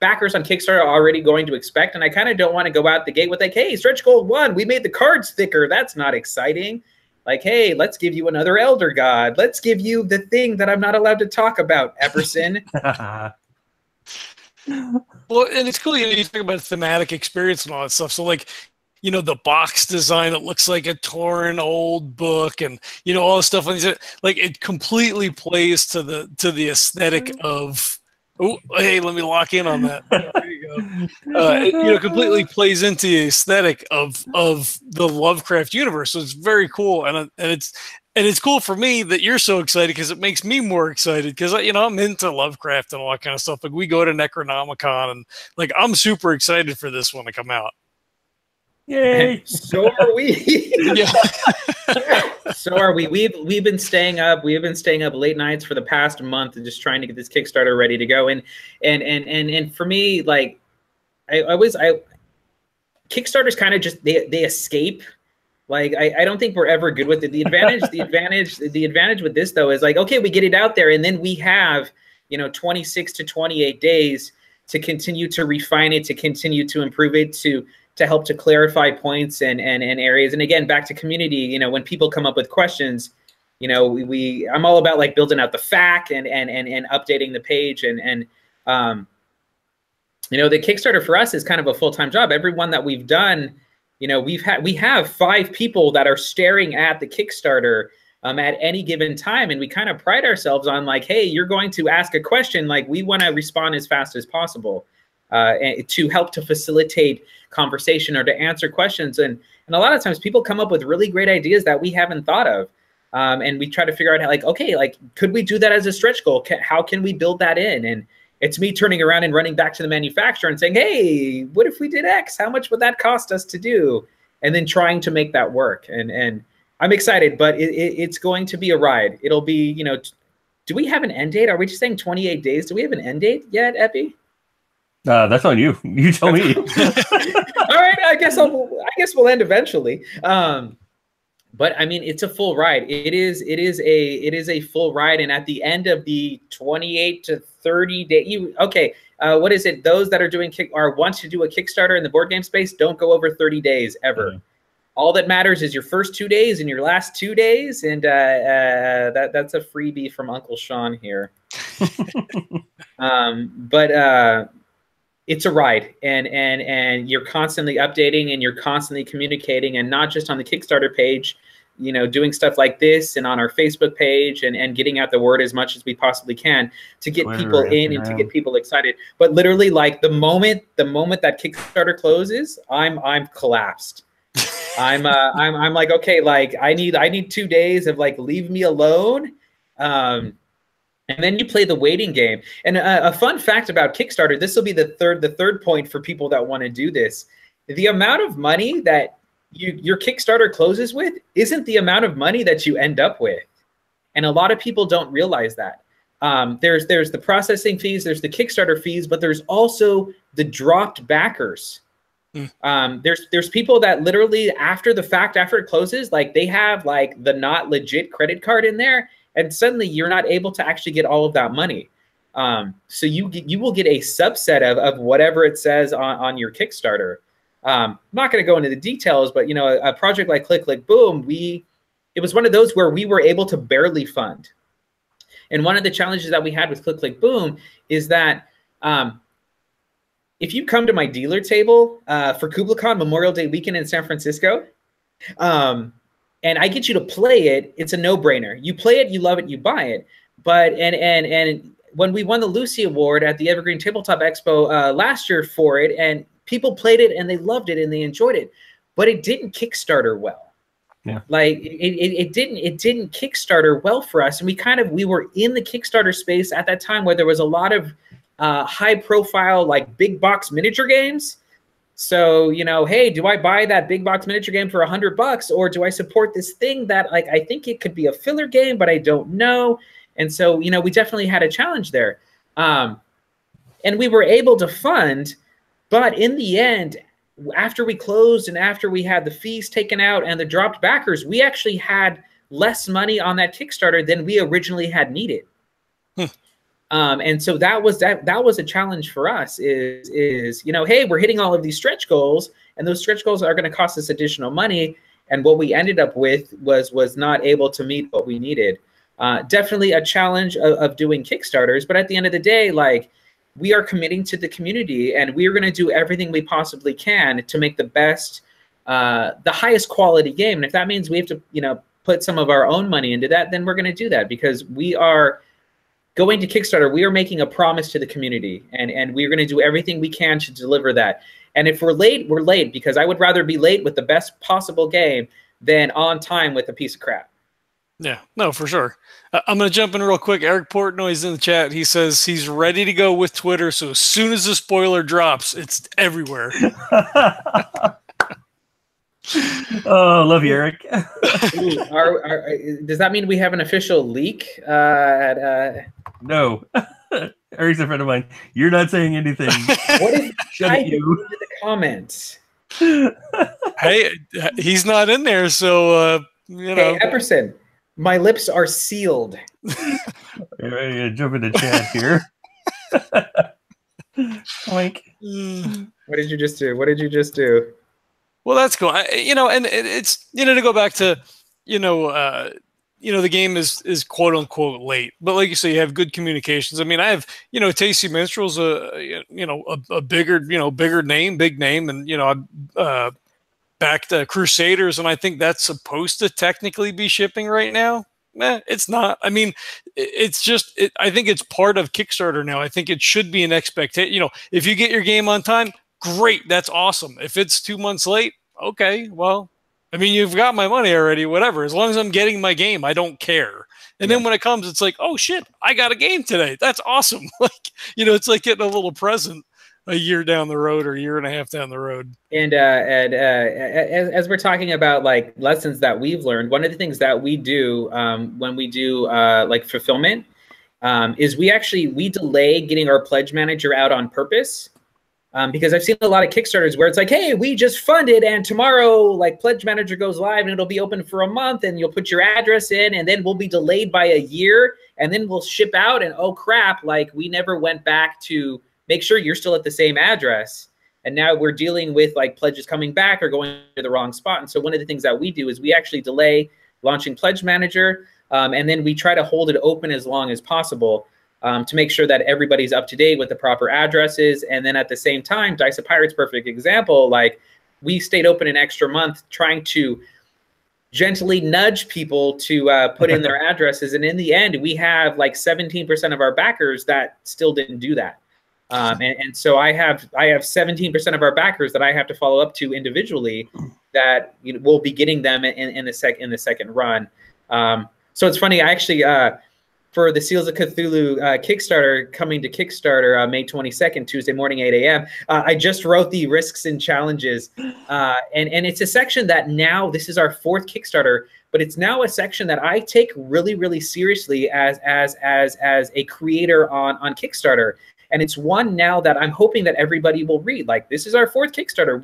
backers on Kickstarter are already going to expect. And I kind of don't want to go out the gate with like, hey, stretch goal 1, we made the cards thicker. That's not exciting. Like, hey, let's give you another Elder God. Let's give you the thing that I'm not allowed to talk about, Epperson. Well, and it's cool, you know, you talk about thematic experience and all that stuff. So, like, you know, the box design that looks like a torn old book, and you know all the stuff. Like, it completely plays to the aesthetic of. Oh, hey, let me lock in on that. There you go. It, you know, completely plays into the aesthetic of the Lovecraft universe. So it's very cool, and it's cool for me that you're so excited because it makes me more excited because you know I'm into Lovecraft and all that kind of stuff. Like we go to Necronomicon, and like I'm super excited for this one to come out. Yay! So are we. Yeah. So are we. We've been staying up. We have been staying up late nights for the past month and just trying to get this Kickstarter ready to go. And for me, like Kickstarter's kind of just they escape. Like I don't think we're ever good with it. The advantage with this though is like, okay, we get it out there and then we have, you know, 26 to 28 days to continue to refine it, to continue to improve it, to help to clarify points and areas. And again, back to community, you know, when people come up with questions, you know, I'm all about like building out the FAQ and updating the page and you know, the Kickstarter for us is kind of a full-time job. Every one that we've done, you know, we have 5 people that are staring at the Kickstarter at any given time. And we kind of pride ourselves on like, hey, you're going to ask a question, like we want to respond as fast as possible. To help to facilitate conversation or to answer questions. And a lot of times people come up with really great ideas that we haven't thought of. And we try to figure out how, like, okay, like, could we do that as a stretch goal? How can we build that in? And it's me turning around and running back to the manufacturer and saying, hey, what if we did X? How much would that cost us to do? And then trying to make that work. And I'm excited, but it's going to be a ride. It'll be, you know, do we have an end date? Are we just saying 28 days? Do we have an end date yet, Epi? That's on you. You tell me. All right, I guess we'll end eventually. But I mean, it's a full ride. It is a full ride, and at the end of the 28 to 30 day, what is it? Those that are doing want to do a Kickstarter in the board game space don't go over 30 days ever. Mm-hmm. All that matters is your first 2 days and your last 2 days, and that's a freebie from Uncle Sean here. It's a ride, and you're constantly updating and you're constantly communicating, and not just on the Kickstarter page, you know, doing stuff like this and on our Facebook page and getting out the word as much as we possibly can to get Twitter, people in and to get people excited. But literally, like the moment that Kickstarter closes, I'm collapsed. I'm like, okay, like I need 2 days of like, leave me alone. And then you play the waiting game. And a fun fact about Kickstarter, this will be the third point for people that want to do this. The amount of money that your Kickstarter closes with isn't the amount of money that you end up with. And a lot of people don't realize that. There's the processing fees, there's the Kickstarter fees, but there's also the dropped backers. There's people that literally after the fact, after it closes, like they have like the not legit credit card in there, and suddenly you're not able to actually get all of that money. So you will get a subset of whatever it says on your Kickstarter. I'm not going to go into the details, but you know, a project like Click Click Boom, it was one of those where we were able to barely fund. And one of the challenges that we had with Click Click Boom is that if you come to my dealer table for KublaCon Memorial Day weekend in San Francisco, and I get you to play it, it's a no-brainer. You play it, you love it, you buy it. But and when we won the Lucy Award at the Evergreen Tabletop Expo last year for it, and people played it and they loved it and they enjoyed it, but it didn't Kickstarter well. Yeah, like it didn't Kickstarter well for us, and we were in the Kickstarter space at that time where there was a lot of high-profile like big box miniature games. So, you know, hey, do I buy that big box miniature game for $100, or do I support this thing that like I think it could be a filler game, but I don't know? And so, you know, we definitely had a challenge there, and we were able to fund. But in the end, after we closed and after we had the fees taken out and the dropped backers, we actually had less money on that Kickstarter than we originally had needed. And so that was a challenge for us is, you know, hey, we're hitting all of these stretch goals, and those stretch goals are going to cost us additional money. And what we ended up with was not able to meet what we needed. Definitely a challenge of doing Kickstarters. But at the end of the day, like, we are committing to the community, and we are going to do everything we possibly can to make the best, the highest quality game. And if that means we have to, you know, put some of our own money into that, then we're going to do that, because we are going to Kickstarter. We are making a promise to the community, and we're going to do everything we can to deliver that. And if we're late, we're late, because I would rather be late with the best possible game than on time with a piece of crap. Yeah, no, for sure. I'm going to jump in real quick. Eric Portnoy's in the chat. He says he's ready to go with Twitter, so as soon as the spoiler drops, it's everywhere. Oh, love you, Eric. Does that mean we have an official leak? No. Eric's a friend of mine. You're not saying anything. What is Shut you in the comments? Hey, he's not in there, so you know. Hey, Epperson, my lips are sealed. You're ready to jump into chat here. Like, what did you just do? What did you just do? Well, that's cool. You know, and it's, you know, to go back to, you know, the game is quote unquote late, but like you say, you have good communications. I mean, I have, you know, Tasty Minstrel's a bigger big name, and you know, I backed Crusaders, and I think that's supposed to technically be shipping right now. It's not. I mean, it's just, I think it's part of Kickstarter now. I think it should be an expectation. You know, if you get your game on time, great, that's awesome. If it's 2 months late, okay, well, I mean, you've got my money already, whatever. As long as I'm getting my game, I don't care. And then when it comes, it's like, oh shit, I got a game today. That's awesome. Like, you know, it's like getting a little present a year down the road or a year and a half down the road. And as we're talking about like lessons that we've learned, one of the things that we do when we do like fulfillment is we delay getting our pledge manager out on purpose. Because I've seen a lot of Kickstarters where it's like, hey, we just funded, and tomorrow, like, Pledge Manager goes live, and it'll be open for a month, and you'll put your address in, and then we'll be delayed by a year, and then we'll ship out, and oh crap, like, we never went back to make sure you're still at the same address, and now we're dealing with like pledges coming back or going to the wrong spot. And so one of the things that we do is we actually delay launching Pledge Manager, and then we try to hold it open as long as possible. To make sure that everybody's up to date with the proper addresses. And then at the same time, Dice of Pirates, perfect example, like we stayed open an extra month trying to gently nudge people to put in their addresses. And in the end, we have like 17% of our backers that still didn't do that. And so I have 17% of our backers that I have to follow up to individually that will be getting them in the second run. So it's funny, I actually, for the Seals of Cthulhu Kickstarter coming to Kickstarter May 22nd, Tuesday morning, 8 a.m. I just wrote the risks and challenges, and it's a section that now, this is our 4th Kickstarter, but it's now a section that I take really, really seriously as a creator on Kickstarter. And it's one now that I'm hoping that everybody will read. Like, this is our 4th Kickstarter.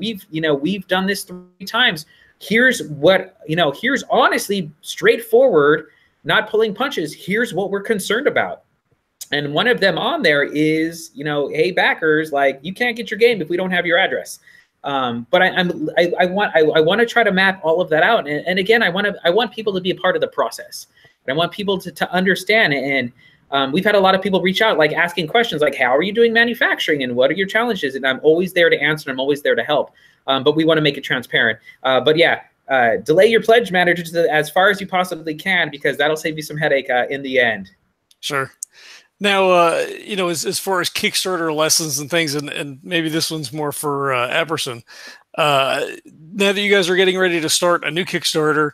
We've done this 3 times. Here's what, here's honestly straightforward, not pulling punches. Here's what we're concerned about. And one of them on there is, hey, backers, like, you can't get your game if we don't have your address. But I want to try to map all of that out. And again, I want people to be a part of the process. And I want people to understand. And we've had a lot of people reach out, like asking questions like, how are you doing manufacturing and what are your challenges? And I'm always there to answer. I'm always there to help. But we want to make it transparent. But yeah, delay your pledge matter as far as you possibly can, because that'll save you some headache in the end. Sure. Now, as far as Kickstarter lessons and things, and maybe this one's more for Epperson. Now that you guys are getting ready to start a new Kickstarter,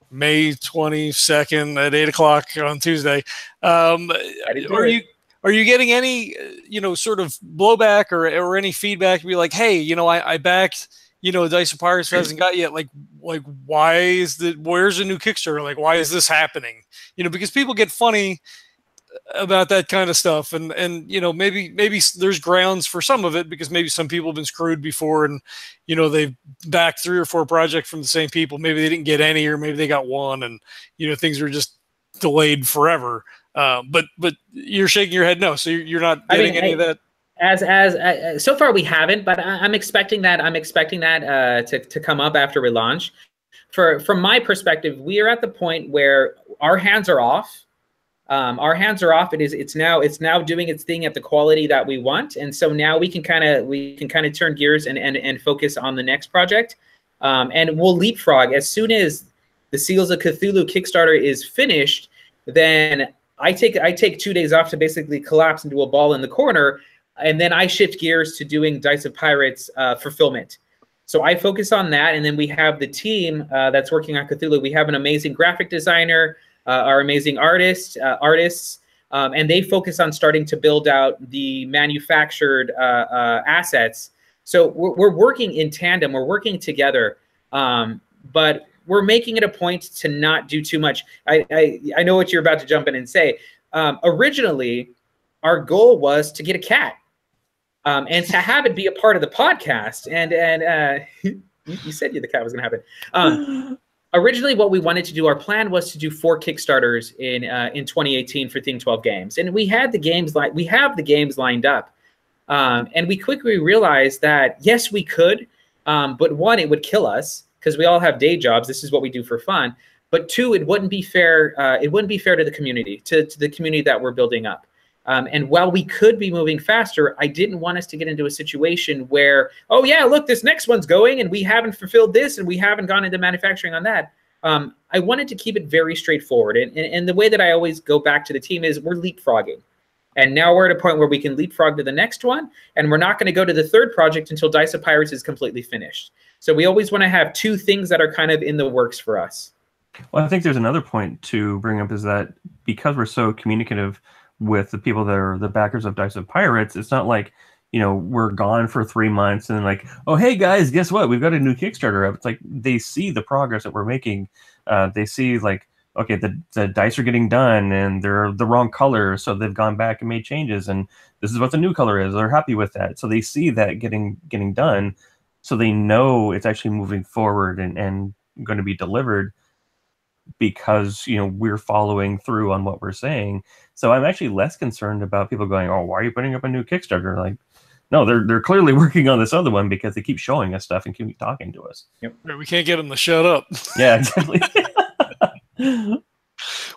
May 22nd at 8 o'clock on Tuesday, are you getting any, sort of blowback or any feedback to be like, hey, I backed, Dice of Pirates hasn't got yet. Like, where's the new Kickstarter? Like, why is this happening? Because people get funny about that kind of stuff. And maybe there's grounds for some of it, because maybe some people have been screwed before and, they've backed 3 or 4 projects from the same people. Maybe they didn't get any, or maybe they got one and, things were just delayed forever. But you're shaking your head no, so you're not getting any of that. As so far we haven't, but I'm expecting that. To come up after we launch. From my perspective, we are at the point where our hands are off. It's now doing its thing at the quality that we want, and so now we can kind of turn gears and focus on the next project. And we'll leapfrog as soon as the Seals of Cthulhu Kickstarter is finished. Then I take 2 days off to basically collapse into a ball in the corner, and then I shift gears to doing Dice of Pirates fulfillment. So I focus on that, and then we have the team that's working on Cthulhu. We have an amazing graphic designer, our amazing artists, and they focus on starting to build out the manufactured assets. So we're working in tandem. We're working together, but we're making it a point to not do too much. I know what you're about to jump in and say. Originally, our goal was to get a cat and to have it be a part of the podcast. And you said the cat was going to happen. Originally, what we wanted to do, our plan was to do 4 Kickstarters in 2018 for Thing 12 Games, and we have the games lined up, and we quickly realized that yes, we could, but 1, it would kill us because we all have day jobs. This is what we do for fun. But 2, it wouldn't be fair. It wouldn't be fair to the community, to the community that we're building up. And while we could be moving faster, I didn't want us to get into a situation where, oh yeah, look, this next one's going and we haven't fulfilled this and we haven't gone into manufacturing on that. I wanted to keep it very straightforward. And the way that I always go back to the team is we're leapfrogging. And now we're at a point where we can leapfrog to the next one. And we're not going to go to the 3rd project until Dice of Pirates is completely finished. So we always want to have 2 things that are kind of in the works for us. Well, I think there's another point to bring up, is that because we're so communicative with the people that are the backers of Dice of Pirates, it's not like, we're gone for 3 months and like, oh, hey guys, guess what? We've got a new Kickstarter up. It's like they see the progress that we're making. They see like, okay, the dice are getting done and they're the wrong color, so they've gone back and made changes, and this is what the new color is. They're happy with that. So they see that getting done, so they know it's actually moving forward and going to be delivered, because we're following through on what we're saying. So I'm actually less concerned about people going, oh, why are you putting up a new Kickstarter? Like, no, they're clearly working on this other one because they keep showing us stuff and keep talking to us. Yep. We can't get them to shut up. Yeah, exactly.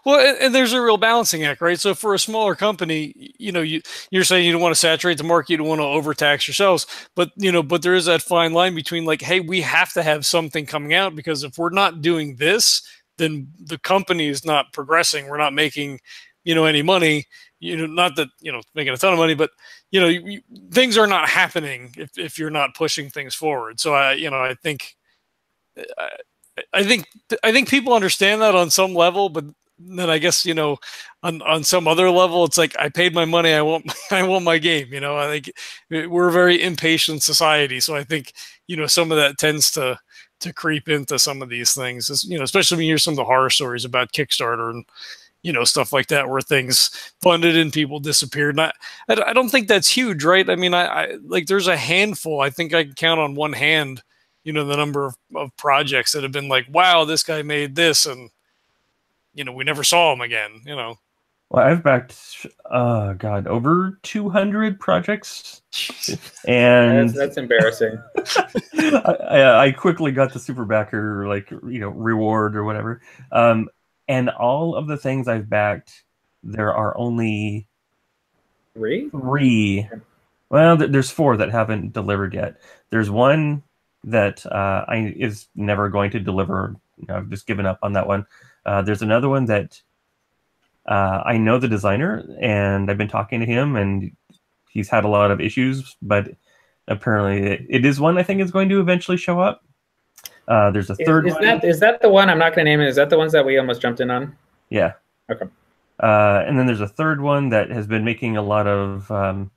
Well, and there's a real balancing act, right? So for a smaller company, you're saying you don't want to saturate the market, you don't want to overtax yourselves, but but there is that fine line between like, hey, we have to have something coming out, because if we're not doing this, then the company is not progressing. We're not making, any money. Not that making a ton of money, but things are not happening if you're not pushing things forward. So I think people understand that on some level, but then I guess on some other level, it's like, I paid my money, I want my game. I think we're a very impatient society, so I think some of that tends to creep into some of these things. Especially when you hear some of the horror stories about Kickstarter and stuff like that, where things funded and people disappeared. And I don't think that's huge, right? I mean, I like, there's a handful. I think I can count on one hand the number of projects that have been like, wow, this guy made this, and we never saw him again. Well, I've backed over 200 projects, and that's embarrassing. I quickly got the super backer reward or whatever, and all of the things I've backed, there are only three. Well, there's 4 that haven't delivered yet. There's one that is never going to deliver. I've just given up on that one. There's another one that I know the designer, and I've been talking to him, and he's had a lot of issues, but apparently it is one I think is going to eventually show up. There's a third one. Is that the one? I'm not going to name it. Is that the ones that we almost jumped in on? Yeah. Okay. And then there's a third one that has been making a lot of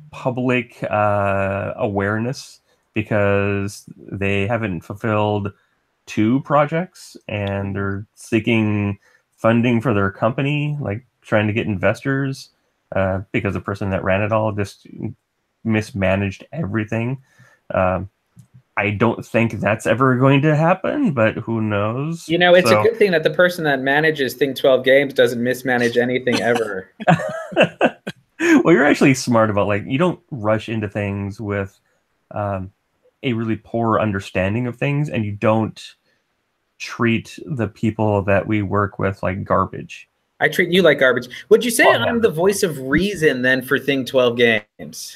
public awareness, because they haven't fulfilled 2 projects, and they're seeking funding for their company, like trying to get investors, because the person that ran it all just mismanaged everything. I don't think that's ever going to happen, but who knows? It's a good thing that the person that manages Think 12 Games doesn't mismanage anything ever. Well, you're actually smart about, you don't rush into things with a really poor understanding of things, and you don't treat the people that we work with like garbage. I treat you like garbage. Would you say I'm the voice of reason then for Think 12 Games?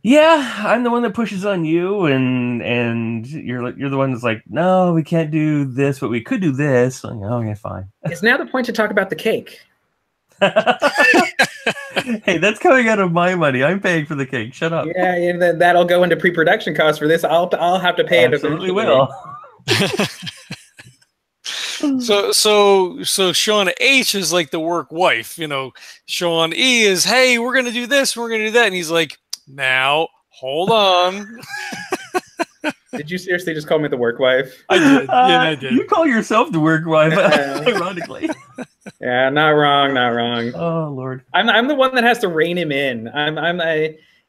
Yeah, I'm the one that pushes on you, and you're the one that's like, no, we can't do this, but we could do this. Like, okay, fine. It's now the point to talk about the cake. Hey, that's coming out of my money. I'm paying for the cake. Shut up. Yeah, and then that'll go into pre-production costs for this. I'll have to pay it. Absolutely will. So Sean H is like the work wife. Sean E is, hey, we're gonna do this, we're gonna do that, and he's like, now hold on. Did you seriously just call me the work wife? I did. Yeah, I did. You call yourself the work wife, ironically. Yeah, not wrong, not wrong. Oh Lord, I'm the one that has to rein him in.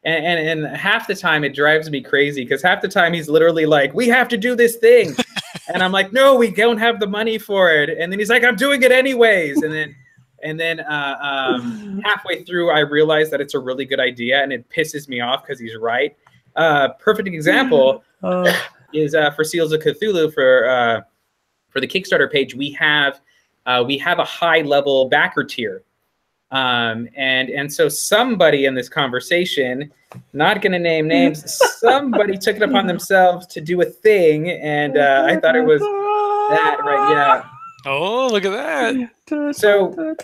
And half the time it drives me crazy, because half the time he's literally like, we have to do this thing, and I'm like, no, we don't have the money for it. And then he's like, I'm doing it anyways. And then halfway through, I realize that it's a really good idea, and it pisses me off because he's right. Perfect example is for Seals of Cthulhu for the Kickstarter page. We have a high level backer tier, and so somebody in this conversation, not going to name names, somebody took it upon themselves to do a thing, and I thought it was that, right? Yeah. Oh, look at that. So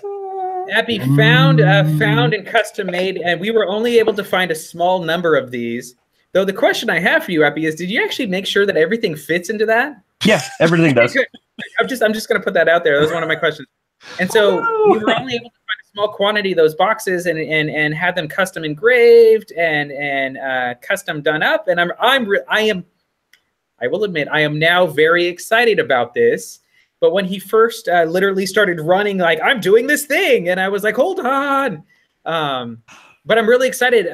Epi found and custom made, and we were only able to find a small number of these. Though the question I have for you, Epi, is did you actually make sure that everything fits into that? Yeah, everything does. I'm just going to put that out there. That was one of my questions. And so we were only able to find a small quantity of those boxes and had them custom engraved and custom done up. And I will admit, I am now very excited about this. But when he first literally started running, like, I'm doing this thing, and I was like, hold on. But I'm really excited,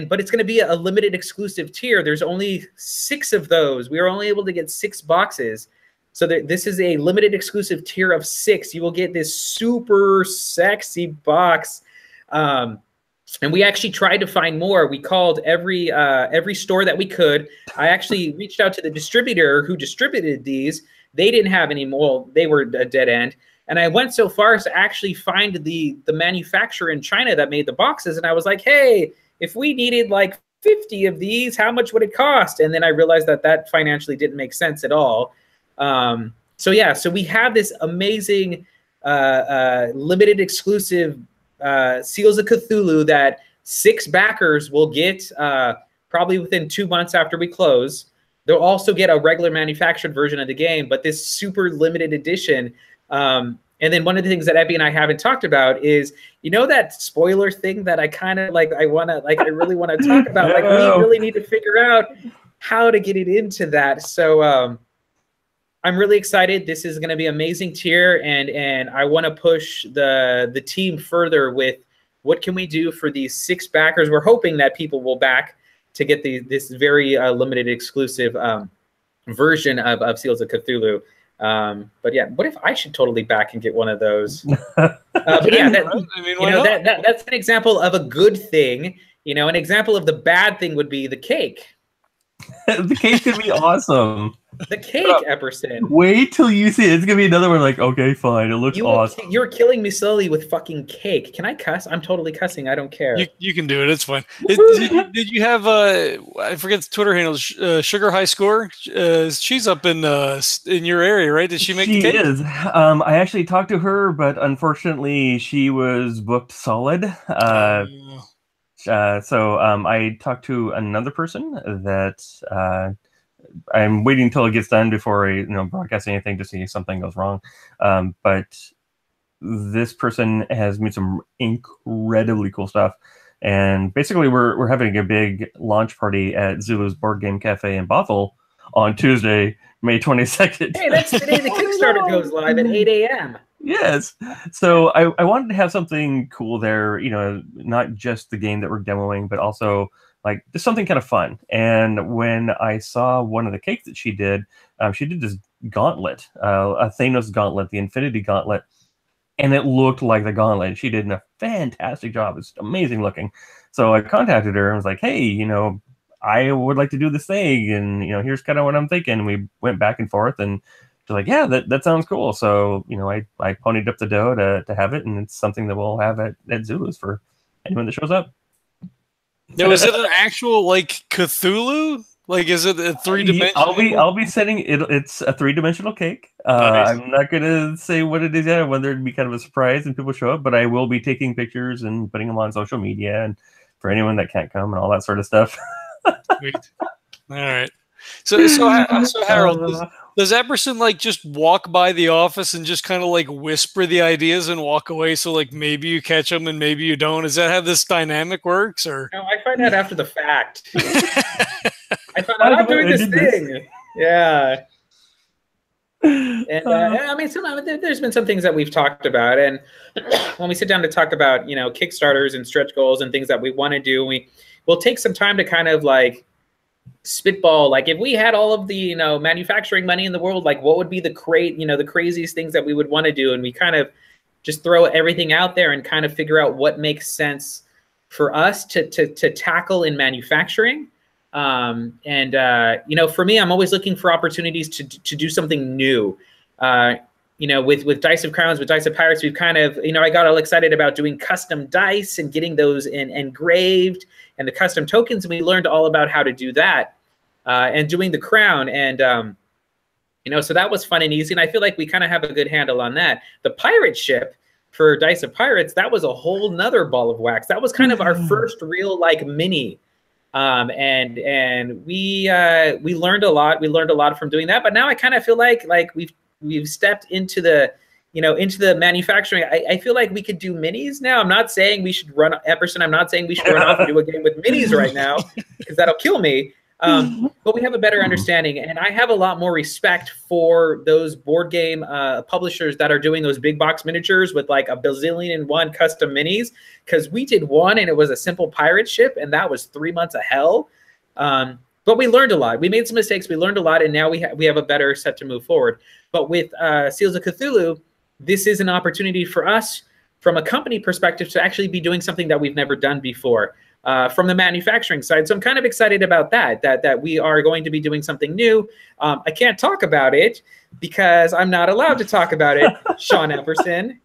but it's going to be a limited exclusive tier. There's only 6 of those. We were only able to get 6 boxes. So this is a limited exclusive tier of 6. You will get this super sexy box. And we actually tried to find more. We called every store that we could. I actually reached out to the distributor who distributed these. They didn't have any more. They were a dead end. And I went so far as to actually find the manufacturer in China that made the boxes. And I was like, hey, if we needed like 50 of these, how much would it cost? And then I realized that financially didn't make sense at all. So yeah, so we have this amazing limited exclusive Seals of Cthulhu that 6 backers will get probably within 2 months after we close. They'll also get a regular manufactured version of the game, but this super limited edition. And then one of the things that Epi and I haven't talked about is, you know, that spoiler thing that I kind of like, I really want to talk about. Like, we really need to figure out how to get it into that. So I'm really excited. This is going to be amazing tier, and I want to push the team further with what can we do for these 6 backers. We're hoping that people will back to get this very limited exclusive version of Seals of Cthulhu. But yeah, what if I should totally back and get one of those? But yeah, that's an example of a good thing. You know, an example of the bad thing would be the cake. The cake could be awesome. The cake, Epperson. Wait till you see it. It's gonna be another one. Like, okay, fine. It looks awesome. You're killing me slowly with fucking cake. Can I cuss? I'm totally cussing. I don't care. You can do it. It's fine. Did you have I forget the Twitter handle? Sugar High Score. She's up in your area, right? Did she make the cake? She is. I actually talked to her, but unfortunately, she was booked solid. So I talked to another person that I'm waiting until it gets done before I broadcast anything to see if something goes wrong. But this person has made some incredibly cool stuff. And basically we're having a big launch party at Zulu's Board Game Cafe in Bothell on Tuesday, May 22nd. Hey, that's the day the Kickstarter goes live at 8 a.m. Yes. So I wanted to have something cool there, not just the game that we're demoing, but also like just something kind of fun. And when I saw one of the cakes that she did this gauntlet, a Thanos gauntlet, the Infinity Gauntlet, and it looked like the gauntlet. She did a fantastic job. It's amazing looking. So I contacted her and was like, hey, I would like to do this thing. And, here's kind of what I'm thinking. And we went back and forth, and she's like, yeah, that sounds cool. So, I ponied up the dough to have it. And it's something that we'll have at Zulu's for anyone that shows up. Now, is it an actual like Cthulhu? Like, is it a 3-dimensional? I'll be setting it. It's a 3-dimensional cake. Nice. I'm not gonna say what it is yet, whether it'd be kind of a surprise and people show up. But I will be taking pictures and putting them on social media, and for anyone that can't come and all that sort of stuff. Sweet. All right. So Harold, does Epperson like just walk by the office and just kind of like whisper the ideas and walk away? So like maybe you catch them and maybe you don't. Is that how this dynamic works? Or no, I find out after the fact. I found out I'm doing this thing. Yeah. And I mean, there's been some things that we've talked about, and when we sit down to talk about Kickstarters and stretch goals and things that we want to do, we'll take some time to kind of like spitball, like if we had all of the manufacturing money in the world, like what would be the craziest things that we would want to do, and we kind of just throw everything out there and kind of figure out what makes sense for us to tackle in manufacturing. For me, I'm always looking for opportunities to do something new. With Dice of Crowns, with Dice of Pirates, we've kind of, I got all excited about doing custom dice and getting those engraved and the custom tokens. And we learned all about how to do that and doing the crown. And, so that was fun and easy. And I feel like we kind of have a good handle on that. The pirate ship for Dice of Pirates, that was a whole nother ball of wax. That was kind of our first real like mini. And we learned a lot. We learned a lot from doing that. But now I kind of feel like we've stepped into the, into the manufacturing. I feel like we could do minis now. I'm not saying we should run Epperson. I'm not saying we should run off and do a game with minis right now, because that'll kill me. But we have a better understanding, and I have a lot more respect for those board game publishers that are doing those big box miniatures with like a bazillion and one custom minis, because we did one and it was a simple pirate ship, and that was 3 months of hell. But we learned a lot. We made some mistakes. We learned a lot, and now we have a better set to move forward. But with Seals of Cthulhu, this is an opportunity for us from a company perspective to actually be doing something that we've never done before. from the manufacturing side. So I'm kind of excited about that we are going to be doing something new. I can't talk about it because I'm not allowed to talk about it, Sean Epperson.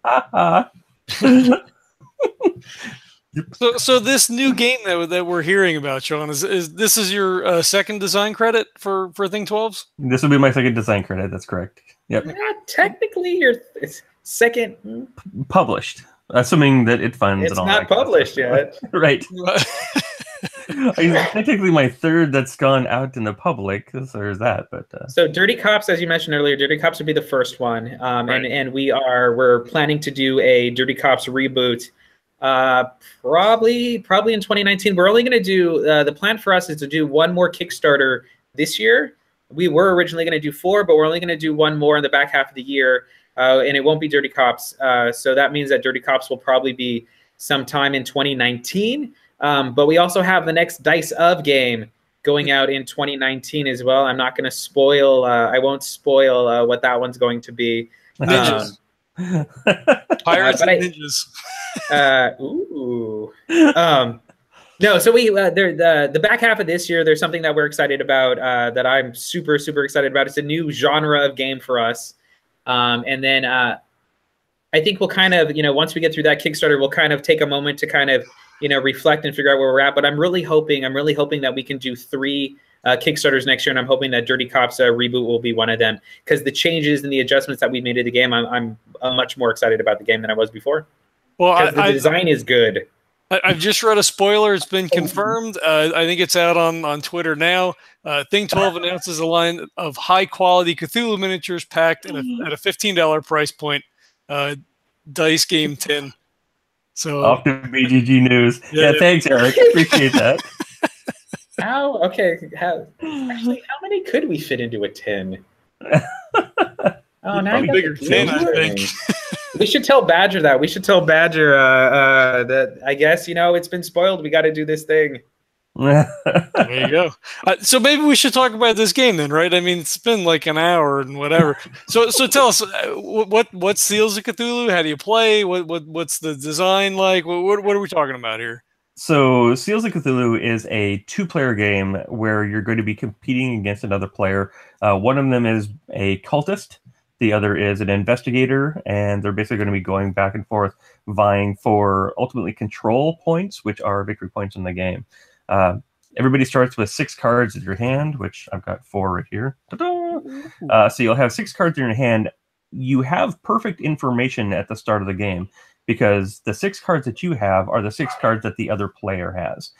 So this new game that we're hearing about, Sean, is your second design credit for Thing 12s? This will be my second design credit. That's correct. Yep. Technically, your second published, assuming that it funds. It's and all not published yet, right? Technically, my third that's gone out in the public. So there's that. But so Dirty Cops, as you mentioned earlier, Dirty Cops would be the first one, right. and we're planning to do a Dirty Cops reboot. Probably in 2019. We're only going to do the plan for us is to do one more Kickstarter this year. We were originally going to do 4, but we're only going to do one more in the back half of the year, and it won't be Dirty Cops. So that means that Dirty Cops will probably be sometime in 2019. But we also have the next Dice of game going out in 2019 as well. I'm not going to spoil. I won't spoil what that one's going to be. Ninjas. Pirates and ninjas. Ooh. No, so we the back half of this year, there's something that we're excited about that I'm super excited about. It's a new genre of game for us, and then I think we'll kind of once we get through that Kickstarter, we'll kind of take a moment to kind of reflect and figure out where we're at. But I'm really hoping that we can do 3 Kickstarters next year, and I'm hoping that Dirty Cops reboot will be one of them, because the changes and the adjustments that we made to the game, I'm much more excited about the game than I was before. Well, the design is good. I've just read a spoiler. It's been confirmed. I think it's out on Twitter now. Thing 12 announces a line of high-quality Cthulhu miniatures packed at a $15 price point. Dice game 10. So off to BGG News. Yeah, thanks, Eric. Appreciate that. Okay. How many could we fit into a 10? Oh, now you bigger 10, I think. We should tell Badger that. We should tell Badger that, I guess, it's been spoiled. We got to do this thing. There you go. So maybe we should talk about this game then, right? I mean, it's been like an hour and whatever. So tell us, what's Seals of Cthulhu? How do you play? What's the design like? What are we talking about here? So Seals of Cthulhu is a 2-player game where you're going to be competing against another player. One of them is a cultist. The other is an investigator, and they're basically going to be going back and forth, vying for ultimately control points, which are victory points in the game. Everybody starts with 6 cards in your hand, which I've got 4 right here. So you'll have 6 cards in your hand. You have perfect information at the start of the game, because the 6 cards that you have are the 6 cards that the other player has.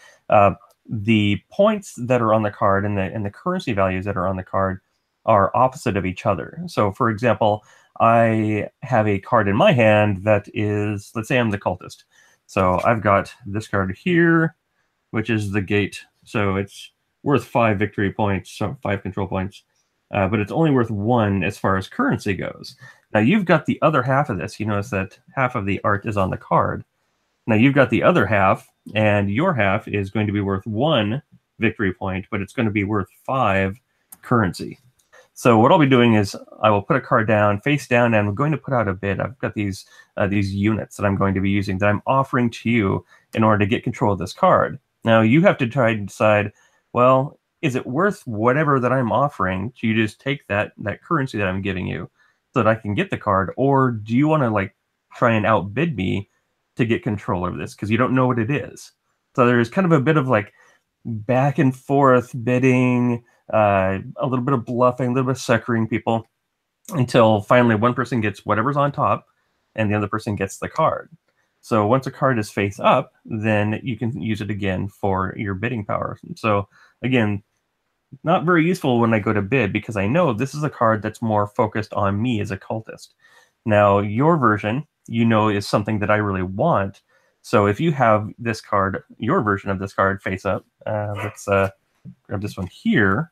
The points that are on the card and the currency values that are on the card are opposite of each other. So, for example, I have a card in my hand that is, let's say I'm the cultist. So I've got this card here, which is the gate. So it's worth 5 victory points, so 5 control points. But it's only worth 1 as far as currency goes. Now you've got the other half of this. You notice that half of the art is on the card. Now you've got the other half, and your half is going to be worth 1 victory point, but it's going to be worth 5 currency. So what I'll be doing is I will put a card down, face down, and I'm going to put out a bid. I've got these units that I'm going to be using that I'm offering to you in order to get control of this card. Now you have to try to decide, well, is it worth whatever that I'm offering to you just take that currency that I'm giving you so that I can get the card, or do you want to try and outbid me to get control of this because you don't know what it is? So there's kind of a bit of back and forth bidding, a little bit of bluffing, a little bit of suckering people, until finally one person gets whatever's on top and the other person gets the card. So once a card is face up, then you can use it again for your bidding power. So again, not very useful when I go to bid, because I know this is a card that's more focused on me as a cultist. Now your version, is something that I really want. So if you have this card, your version of this card face up, let's grab this one here.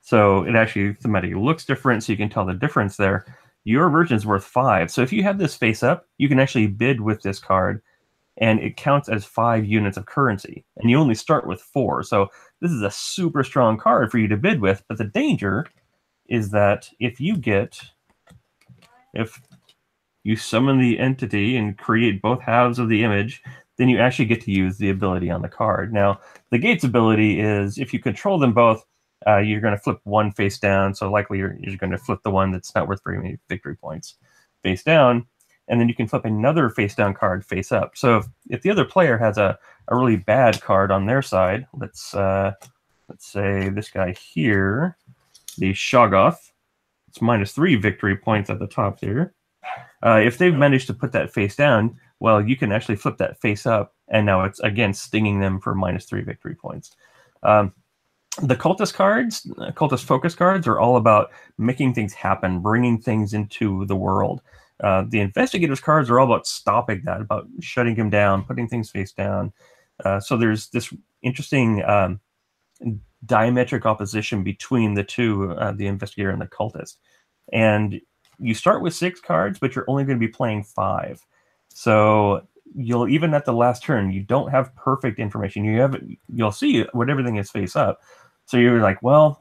So it actually thematically looks different, so you can tell the difference there. Your version is worth 5. So if you have this face up, you can actually bid with this card, and it counts as 5 units of currency. And you only start with 4. So this is a super strong card for you to bid with. But the danger is that if you summon the entity and create both halves of the image, then you actually get to use the ability on the card. Now, the gates ability is if you control them both, you're going to flip one face down. So likely you're going to flip the one that's not worth very many victory points face down. And then you can flip another face down card face up. So if the other player has a really bad card on their side, let's say this guy here, the Shoggoth, it's -3 victory points at the top there. If they've managed to put that face down, well, you can actually flip that face up, and now it's again stinging them for -3 victory points. The cultist cards, cultist focus cards, are all about making things happen, bringing things into the world. The investigators cards are all about stopping that, about shutting him down, putting things face down. So there's this interesting diametric opposition between the two, the investigator and the cultist. And you start with 6 cards, but you're only going to be playing 5. So you'll, even at the last turn, you don't have perfect information. You'll see what everything is face up. So you're like, well,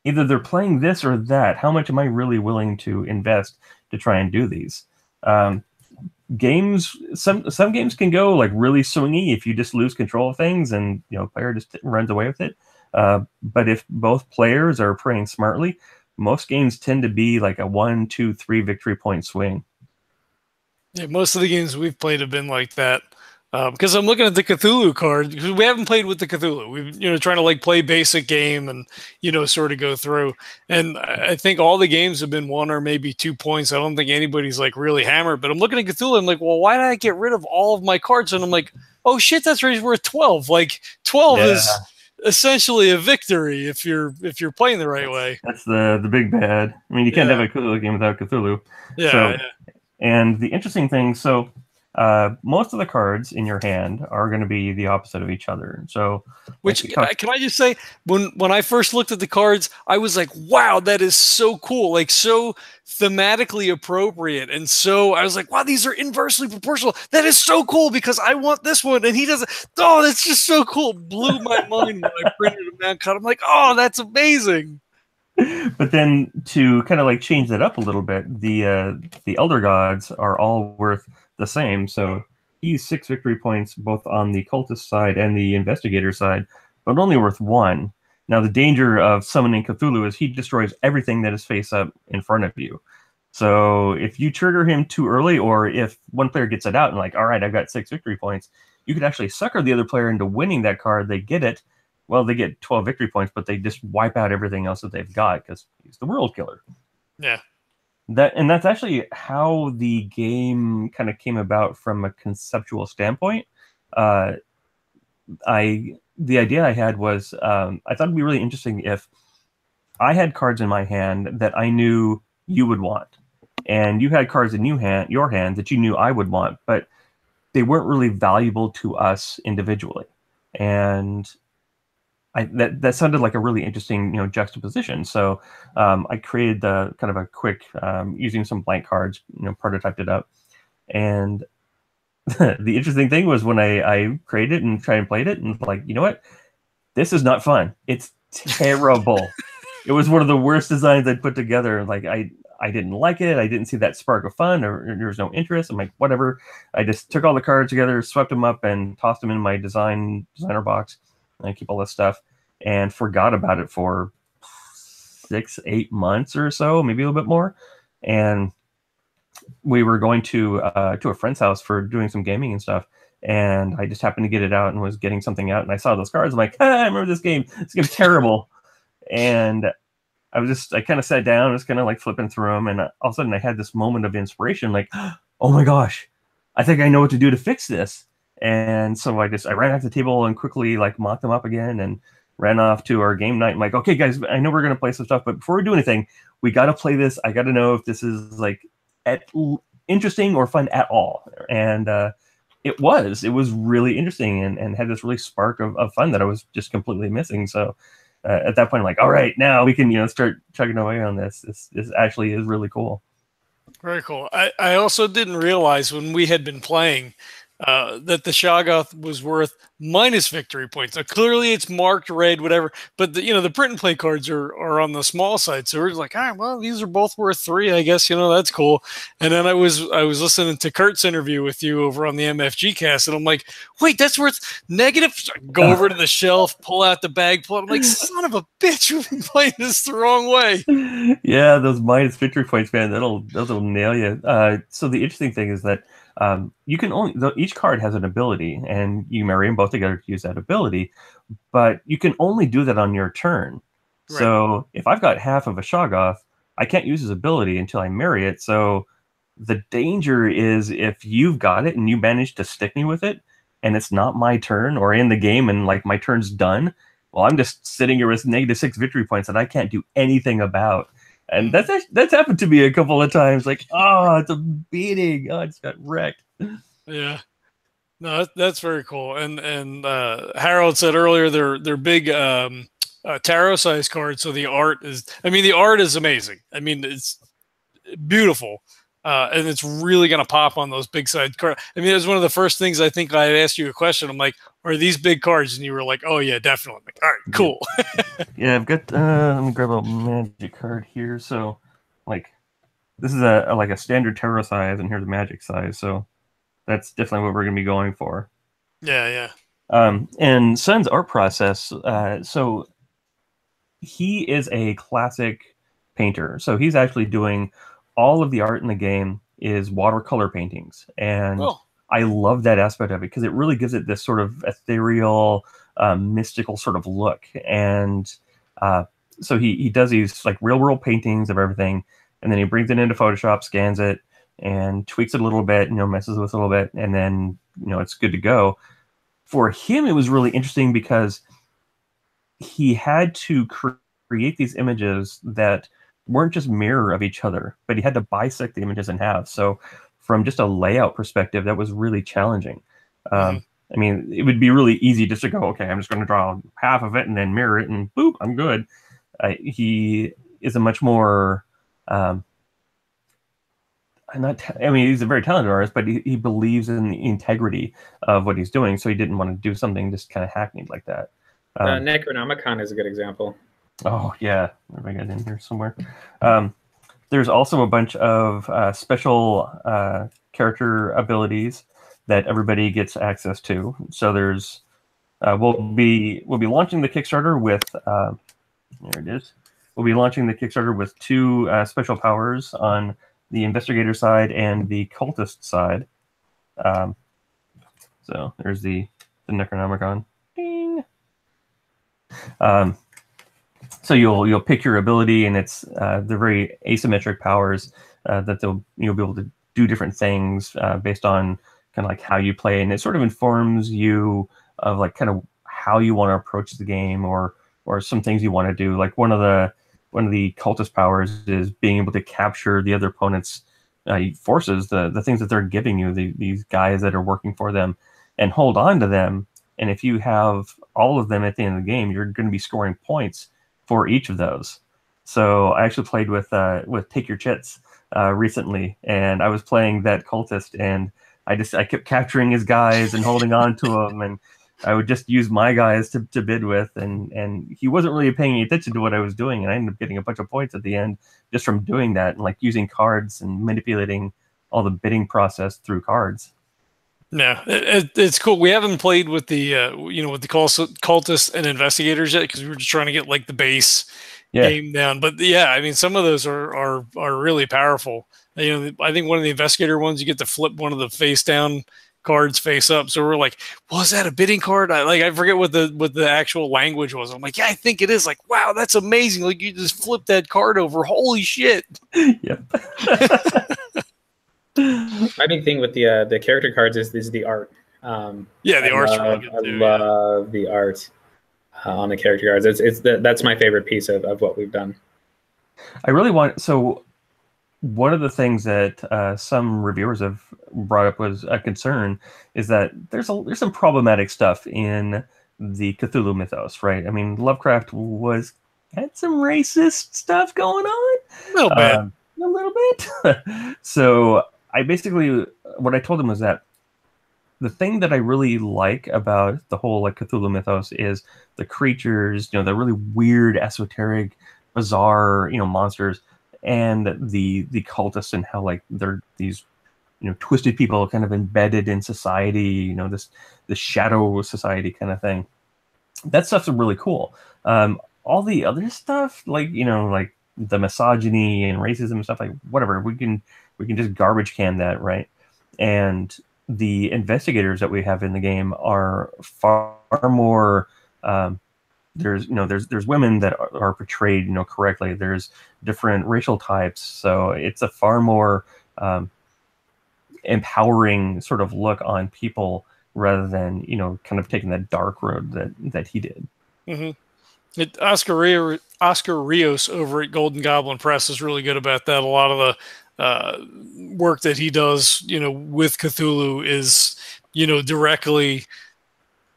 either they're playing this or that. How much am I really willing to invest to try and do these? Games, some games can go like really swingy if you just lose control of things and player just runs away with it. But if both players are playing smartly, most games tend to be like a 1, 2, 3 victory point swing. Yeah, most of the games we've played have been like that. Because I'm looking at the Cthulhu card, because we haven't played with the Cthulhu. We've trying to like play basic game and sort of go through. And I think all the games have been 1 or maybe 2 points. I don't think anybody's like really hammered. But I'm looking at Cthulhu. I'm like, well, why did I get rid of all of my cards? And I'm like, oh shit, that's right, worth 12. Like 12 is essentially a victory if you're playing the right way. That's the big bad. I mean, you can't have a Cthulhu game without Cthulhu. Yeah. And the interesting thing, so most of the cards in your hand are going to be the opposite of each other. So, which can I just say, when I first looked at the cards, I was like, wow, that is so cool, like so thematically appropriate, and so I was like, wow, these are inversely proportional. That is so cool because I want this one, and he doesn't. Oh, that's just so cool. Blew my mind when I printed them out. I'm like, oh, that's amazing. But then to kind of like change that up a little bit, the elder gods are all worth the same. So he's 6 victory points both on the cultist side and the investigator side, but only worth 1. Now the danger of summoning Cthulhu is he destroys everything that is face up in front of you. So if you trigger him too early, or if one player gets it out and like, all right, I've got 6 victory points, you could actually sucker the other player into winning that card. They get it. Well, they get 12 victory points, but they just wipe out everything else that they've got because he's the world killer. Yeah. That's actually how the game kind of came about from a conceptual standpoint. The idea I had was I thought it'd be really interesting if I had cards in my hand that I knew you would want, and you had cards in your hand that you knew I would want, but they weren't really valuable to us individually. And that sounded like a really interesting, juxtaposition. So I created the kind of a quick, using some blank cards, prototyped it up. And the interesting thing was when I created it and tried and played it, and like, you know what? This is not fun. It's terrible. It was one of the worst designs I'd put together. Like I didn't like it. I didn't see that spark of fun, or there was no interest. I'm like, whatever. I just took all the cards together, swept them up, and tossed them in my designer box. I keep all this stuff, and forgot about it for 6-8 months or so, maybe a little bit more. And we were going to a friend's house for doing some gaming and stuff, and I just happened to get it out and was getting something out, and I saw those cards. I'm like, I remember this game. This game's terrible. And I kind of sat down, was kind of like flipping through them, and all of a sudden I had this moment of inspiration, like, oh my gosh, I think I know what to do to fix this. And so I ran off the table and quickly like mocked them up again and ran off to our game night. I'm like, okay, guys, I know we're going to play some stuff, but before we do anything, we got to play this. I got to know if this is like interesting or fun at all. And it was really interesting and had this really spark of fun that I was just completely missing. So at that point, I'm like, all right, now we can, start chugging away on this. This actually is really cool. Very cool. I also didn't realize when we had been playing that the Shoggoth was worth minus victory points. Now, clearly it's marked red, whatever, but the print and play cards are on the small side. So we're like, all right, well, these are both worth 3, I guess, that's cool. And then I was listening to Kurt's interview with you over on the MFG cast, and I'm like, wait, that's worth negative. So I go over to the shelf, pull out the bag, pull it. I'm like, son of a bitch, we've been playing this the wrong way. Yeah, those minus victory points, man, those will nail you. So the interesting thing is that you can each card has an ability, and you marry them both together to use that ability, but you can only do that on your turn. Right. So if I've got half of a Shoggoth, I can't use his ability until I marry it. So the danger is if you've got it and you manage to stick me with it, and it's not my turn or in the game, and like my turn's done, well, I'm just sitting here with -6 victory points that I can't do anything about. And that's happened to me a couple of times. Like, oh, it's a beating. Oh, I just got wrecked. Yeah, no, that's very cool. And Harold said earlier they're big tarot size cards. So the art is amazing. I mean, it's beautiful. And it's really going to pop on those big side cards. I mean, it was one of the first things I think I asked you a question. I'm like, are these big cards? And you were like, oh, yeah, definitely. I'm like, all right, cool. Yeah, I've got, let me grab a magic card here. So, like, this is a standard tarot size, and here's a magic size. So that's definitely what we're going to be going for. Yeah. And Sun's art process, so he is a classic painter. So he's actually doing all of the art in the game is watercolor paintings. And I love that aspect of it because it really gives it this sort of ethereal, mystical sort of look. And so he does these like real world paintings of everything, and then he brings it into Photoshop, scans it, and tweaks it a little bit, messes with it a little bit, and then it's good to go. For him, it was really interesting because he had to create these images that weren't just mirror of each other, but he had to bisect the images in half. So from just a layout perspective, that was really challenging. I mean, it would be really easy just to go, okay, I'm just going to draw half of it and then mirror it and boop, I'm good. He is a much more, he's a very talented artist, but he believes in the integrity of what he's doing. So he didn't want to do something just kind of hackneyed like that. Necronomicon is a good example. Oh, yeah. I got it in here somewhere. There's also a bunch of special character abilities that everybody gets access to. So there's we'll be launching the Kickstarter with there it is. We'll be launching the Kickstarter with 2 special powers on the investigator side and the cultist side. So there's the Necronomicon. Ding. So you'll pick your ability, and it's they're very asymmetric powers that you'll be able to do different things based on kind of like how you play, and it sort of informs you of like kind of how you want to approach the game or some things you want to do. Like one of the cultist powers is being able to capture the other opponent's forces, the things that they're giving you, these guys that are working for them, and hold on to them. And if you have all of them at the end of the game, you're going to be scoring points for each of those. So I actually played with Take Your Chits recently, and I was playing that cultist, and I kept capturing his guys and holding on to them, and I would just use my guys to bid with, and he wasn't really paying any attention to what I was doing, and I ended up getting a bunch of points at the end just from doing that and like using cards and manipulating all the bidding process through cards. No, it's cool. We haven't played with the with the cultists and investigators yet because we were just trying to get like the base game down. But yeah, I mean, some of those are really powerful. I think one of the investigator ones, you get to flip one of the face down cards face up. So we're like, well, is that a bidding card? I forget what the actual language was. I'm like, yeah, I think it is. Like, wow, that's amazing. Like you just flip that card over. Holy shit. Yep. My big thing with the character cards is the art. The art's really good too. I love the art on the character cards. That's my favorite piece of what we've done. I really want. So one of the things that some reviewers have brought up was a concern is that there's some problematic stuff in the Cthulhu mythos, right? I mean, Lovecraft had some racist stuff going on. A little bit. So I basically, what I told him was that the thing that I really like about the whole like Cthulhu mythos is the creatures, the really weird, esoteric, bizarre, monsters, and the cultists, and how like they're these twisted people kind of embedded in society, this shadow society kind of thing. That stuff's really cool. All the other stuff, like like the misogyny and racism and stuff, like whatever, we can just garbage can that, right? And the investigators that we have in the game are far more. There's women that are portrayed correctly. There's different racial types, so it's a far more empowering sort of look on people, rather than kind of taking that dark road that he did. Mm-hmm. Oscar Rios over at Golden Goblin Press is really good about that. A lot of the work that he does, with Cthulhu is, directly,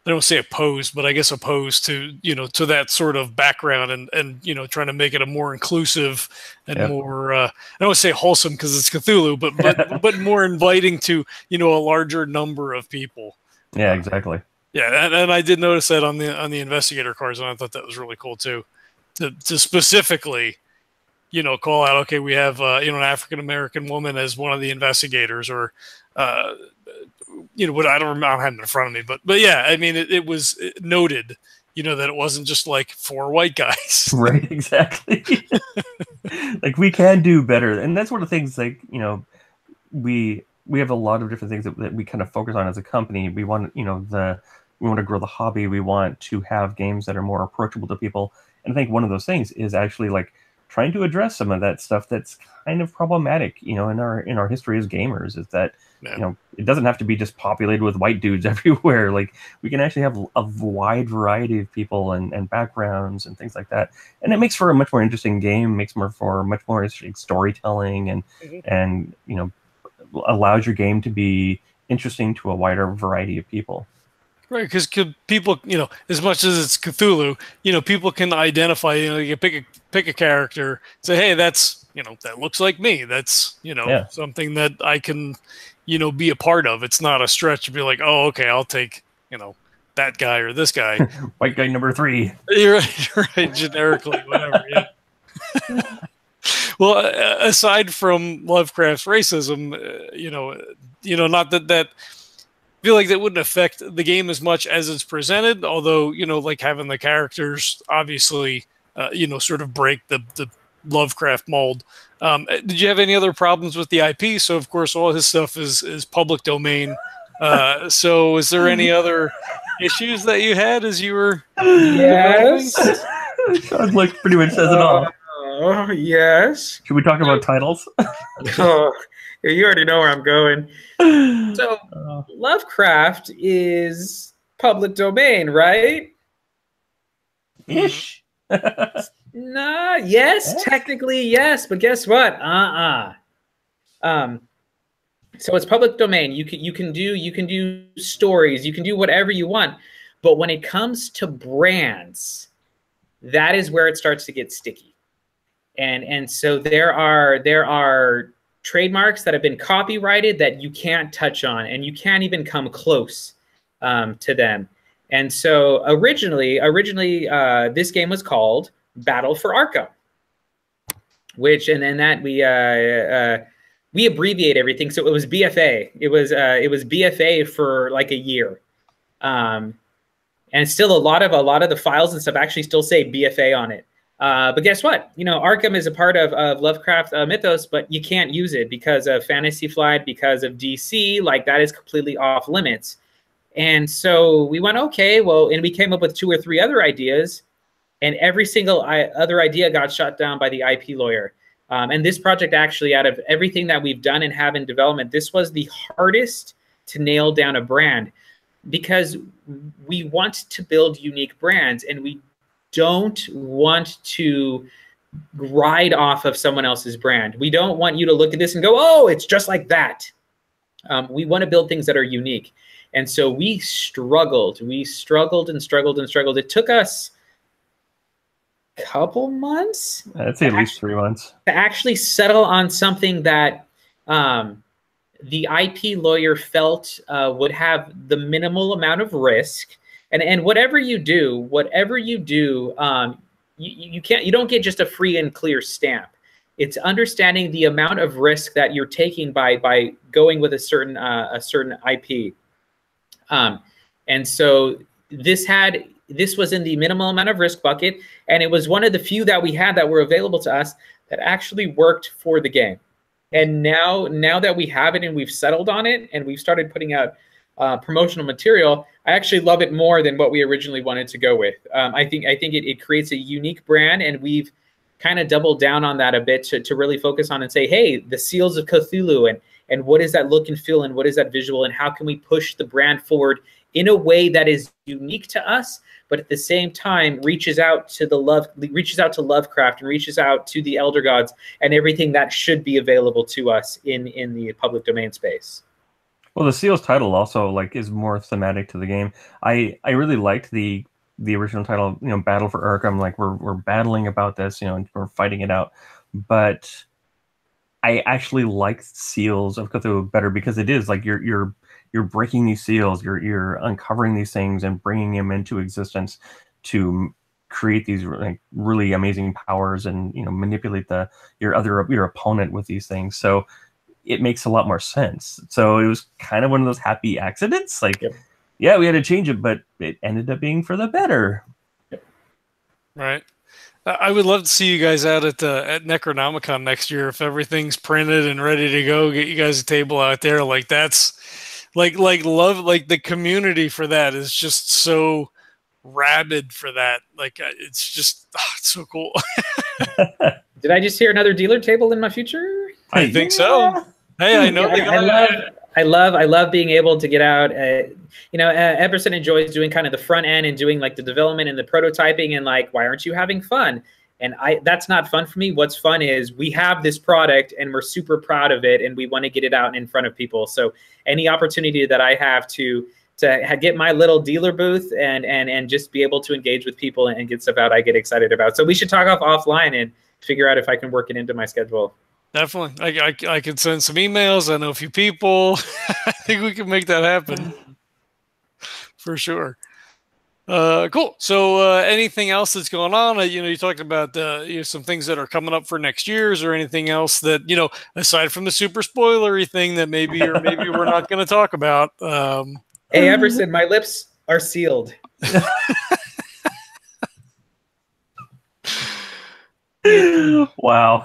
I don't say opposed, but I guess opposed to, to that sort of background, and trying to make it a more inclusive and more, I don't want to say wholesome because it's Cthulhu, but more inviting to, a larger number of people. Yeah, exactly. Yeah, and I did notice that on the investigator cards, and I thought that was really cool too, to specifically, call out, okay, we have an African American woman as one of the investigators, or what I don't have it in front of me, but yeah, I mean it was noted, that it wasn't just like 4 white guys. Right, exactly. Like we can do better, and that's one of the things. Like we have a lot of different things that we kind of focus on as a company. We want we want to grow the hobby. We want to have games that are more approachable to people. And I think one of those things is actually like trying to address some of that stuff that's kind of problematic, in our history as gamers, is that, it doesn't have to be just populated with white dudes everywhere. Like we can actually have a wide variety of people and backgrounds and things like that. And it makes for a much more interesting game, makes for much more interesting storytelling, and allows your game to be interesting to a wider variety of people. Right, because people, as much as it's Cthulhu, people can identify. You pick a character, say, hey, that's that looks like me. That's something that I can, be a part of. It's not a stretch to be like, oh, okay, I'll take that guy or this guy. White guy number 3. You're right, generically, whatever. Yeah. Well, aside from Lovecraft's racism, not that. I feel like that wouldn't affect the game as much as it's presented, although, like having the characters obviously, sort of break the Lovecraft mold. Did you have any other problems with the IP? So, of course, all his stuff is public domain. So is there any other issues that you had as you were... Yes. Sounds like pretty much says it all. Yes. Should we talk about titles? You already know where I'm going. So, Lovecraft is public domain, right? Ish. Nah, yes, technically yes, but guess what? So it's public domain. You can do stories, you can do whatever you want, but when it comes to brands, that is where it starts to get sticky. And so there are trademarks that have been copyrighted that you can't touch on, and you can't even come close to them. And so originally, this game was called Battle for Arkham, and then that we abbreviate everything, so it was BFA. It was BFA for like a year, and still a lot of the files and stuff actually still say BFA on it. But guess what? Arkham is a part of Lovecraft mythos, but you can't use it because of Fantasy Flight, because of DC. Like, that is completely off limits. And so we went, okay, well, and we came up with 2 or 3 other ideas, and every single other idea got shut down by the IP lawyer. And this project, actually, out of everything that we've done and have in development, this was the hardest to nail down a brand, because we want to build unique brands, and we don't want to ride off of someone else's brand. We don't want you to look at this and go, oh, it's just like that. We want to build things that are unique. And so we struggled. We struggled and struggled and struggled. It took us a couple months. I'd say at least 3 months. To actually settle on something that the IP lawyer felt would have the minimal amount of risk. And whatever you do, you don't get just a free and clear stamp. It's understanding the amount of risk that you're taking by going with a certain IP. And so this was in the minimal amount of risk bucket, and it was one of the few that we had that were available to us that actually worked for the game. And now that we have it and we've settled on it and we've started putting out promotional material, I actually love it more than what we originally wanted to go with. I think it creates a unique brand, and we've kind of doubled down on that a bit to really focus on and say, hey, the Seals of Cthulhu, and what does that look and feel, and what is that visual, and how can we push the brand forward in a way that is unique to us, but at the same time reaches out to Lovecraft and reaches out to the Elder Gods and everything that should be available to us in the public domain space. Well, the Seals title also is more thematic to the game. I really liked the original title, Battle for Arkham. We're battling about this, and we're fighting it out. But I actually like Seals of Cthulhu better because it is you're breaking these seals, you're uncovering these things and bringing them into existence to create these really amazing powers and manipulate your opponent with these things. So it makes a lot more sense. So it was kind of one of those happy accidents. Yeah, we had to change it, but it ended up being for the better. Right. I would love to see you guys out at Necronomicon next year if everything's printed and ready to go. Get you guys a table out there. That's the community for that is just so rabid for that. It's just it's so cool. Did I just hear another dealer table in my future? I think so. Hey, I know. I love being able to get out. Epperson enjoys doing kind of the front end and doing the development and the prototyping and why aren't you having fun? And that's not fun for me. What's fun is we have this product and we're super proud of it and we want to get it out in front of people. So any opportunity that I have to get my little dealer booth and just be able to engage with people and get stuff out, I get excited about. So we should talk offline and figure out if I can work it into my schedule. Definitely. I could send some emails. I know a few people. I think we can make that happen for sure. Cool. So anything else that's going on? You talked about some things that are coming up for next year. Is there anything else that, aside from the super spoilery thing that maybe we're not going to talk about? Hey, Epperson, my lips are sealed. Wow.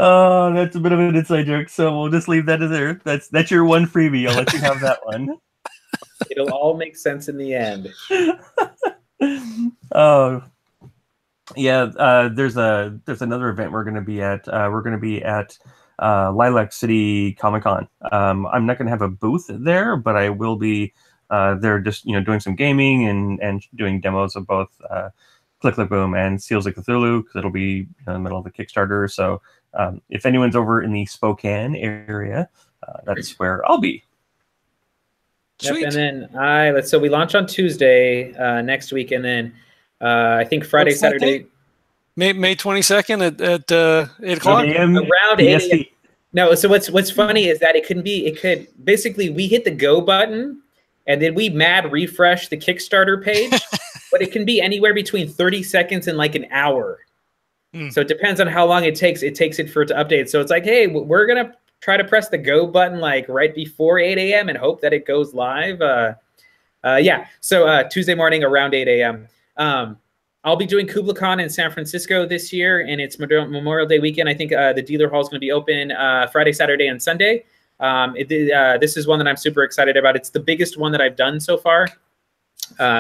Oh, that's a bit of an inside joke, so we'll just leave that there. That's your one freebie. I'll let you have that one. It'll all make sense in the end. Oh, yeah. There's another event we're going to be at. We're going to be at Lilac City Comic Con. I'm not going to have a booth there, but I will be there, just doing some gaming and doing demos of both Click Click Boom and Seals of Cthulhu, because it'll be in the middle of the Kickstarter. So if anyone's over in the Spokane area, that's where I'll be. Sweet. Yep, and then so we launch on Tuesday next week, and then I think Friday, Saturday, May 22nd at 8 o'clock around 8 a.m. No, so what's funny is that it could basically we hit the go button and then we mad refresh the Kickstarter page, but it can be anywhere between 30 seconds and an hour. So it depends on how long it takes for it to update. So it's hey, we're gonna try to press the go button right before 8 a.m. and hope that it goes live. Yeah. So Tuesday morning around 8 a.m. I'll be doing KublaCon in San Francisco this year, and it's Memorial Day weekend. I think the dealer hall is going to be open Friday, Saturday, and Sunday. This is one that I'm super excited about. It's the biggest one that I've done so far.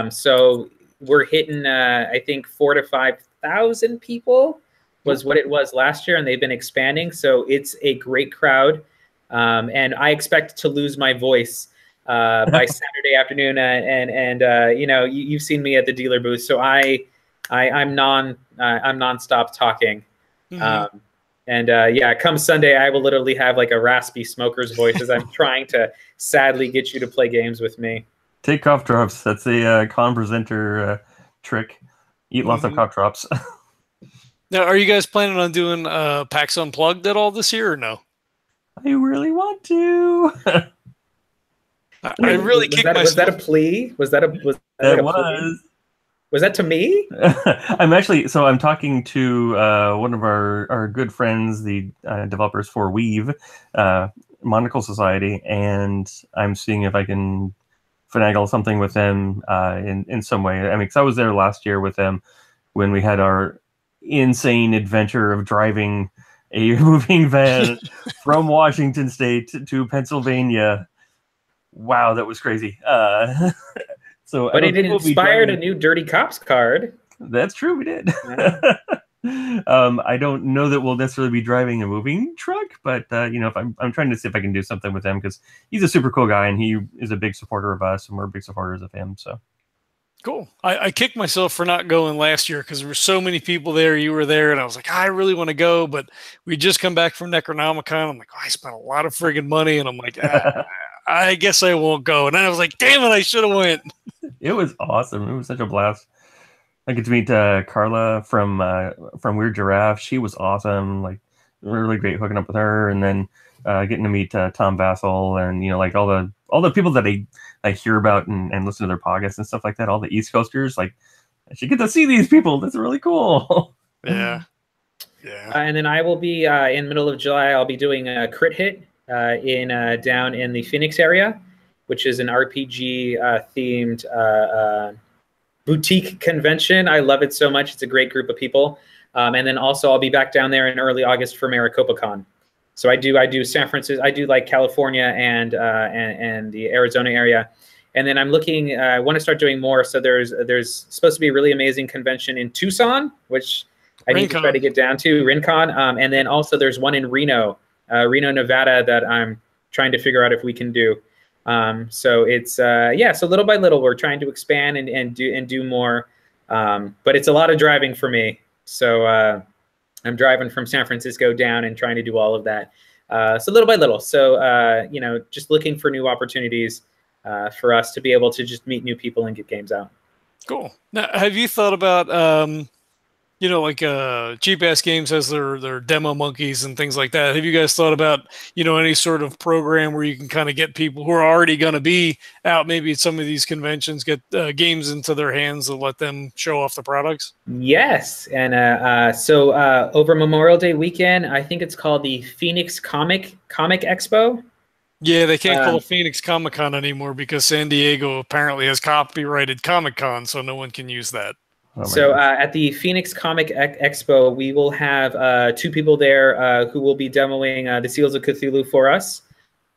So we're hitting, I think, 4,000 to 5,000 people was what it was last year, and they've been expanding. So it's a great crowd, and I expect to lose my voice by Saturday afternoon. You've seen me at the dealer booth, so I'm nonstop talking. Mm-hmm. Come Sunday, I will literally have a raspy smoker's voice as I'm trying to sadly get you to play games with me. Take cough drops. That's a con presenter trick. Eat lots of cough drops. Now, are you guys planning on doing PAX Unplugged at all this year or no? I really want to. I really kicked myself. Was that a plea? Was that a plea? Was that to me? I'm talking to one of our good friends, the developers for Weave, Monocle Society, and I'm seeing if I can finagle something with them in some way. I mean, because I was there last year with them when we had our insane adventure of driving a moving van from Washington State to Pennsylvania. Wow, that was crazy. But it inspired a new Dirty Cops card. That's true, we did. Yeah. I don't know that we'll necessarily be driving a moving truck, but if I'm trying to see if I can do something with him because he's a super cool guy and he is a big supporter of us and we're big supporters of him. So cool. I kicked myself for not going last year because there were so many people there. You were there, and I was like, I really want to go, but we just come back from Necronomicon. I'm like, I spent a lot of friggin' money, and I'm like, I guess I won't go. And then I was like, damn it, I should have went. It was awesome. It was such a blast. I get to meet Carla from Weird Giraffe. She was awesome. Like really great hooking up with her, and then getting to meet Tom Vassell and like all the people that I hear about and listen to their podcasts and stuff like that. All the East Coasters, like I should get to see these people. That's really cool. Yeah. And then I will be in middle of July. I'll be doing a Crit Hit down in the Phoenix area, which is an RPG themed boutique convention. I love it so much. It's a great group of people. And then also I'll be back down there in early August for MaricopaCon. So I do San Francisco. I do like California and the Arizona area. And then I'm looking. I want to start doing more. So there's supposed to be a really amazing convention in Tucson, which I need to try to get down to, Rincon. And then also there's one in Reno, Nevada, that I'm trying to figure out if we can do. So it's so little by little we're trying to expand and do more. But it's a lot of driving for me. So I'm driving from San Francisco down and trying to do all of that. So little by little. So just looking for new opportunities for us to be able to just meet new people and get games out. Cool. Now, have you thought about Cheap Ass Games has their demo monkeys and things like that. Have you guys thought about, any sort of program where you can kind of get people who are already going to be out maybe at some of these conventions, get games into their hands and let them show off the products? Yes. And so over Memorial Day weekend, I think it's called the Phoenix Comic Expo. Yeah, they can't call it Phoenix Comic-Con anymore because San Diego apparently has copyrighted Comic-Con, so no one can use that. So at the Phoenix Comic Expo, we will have two people there who will be demoing the Seals of Cthulhu for us.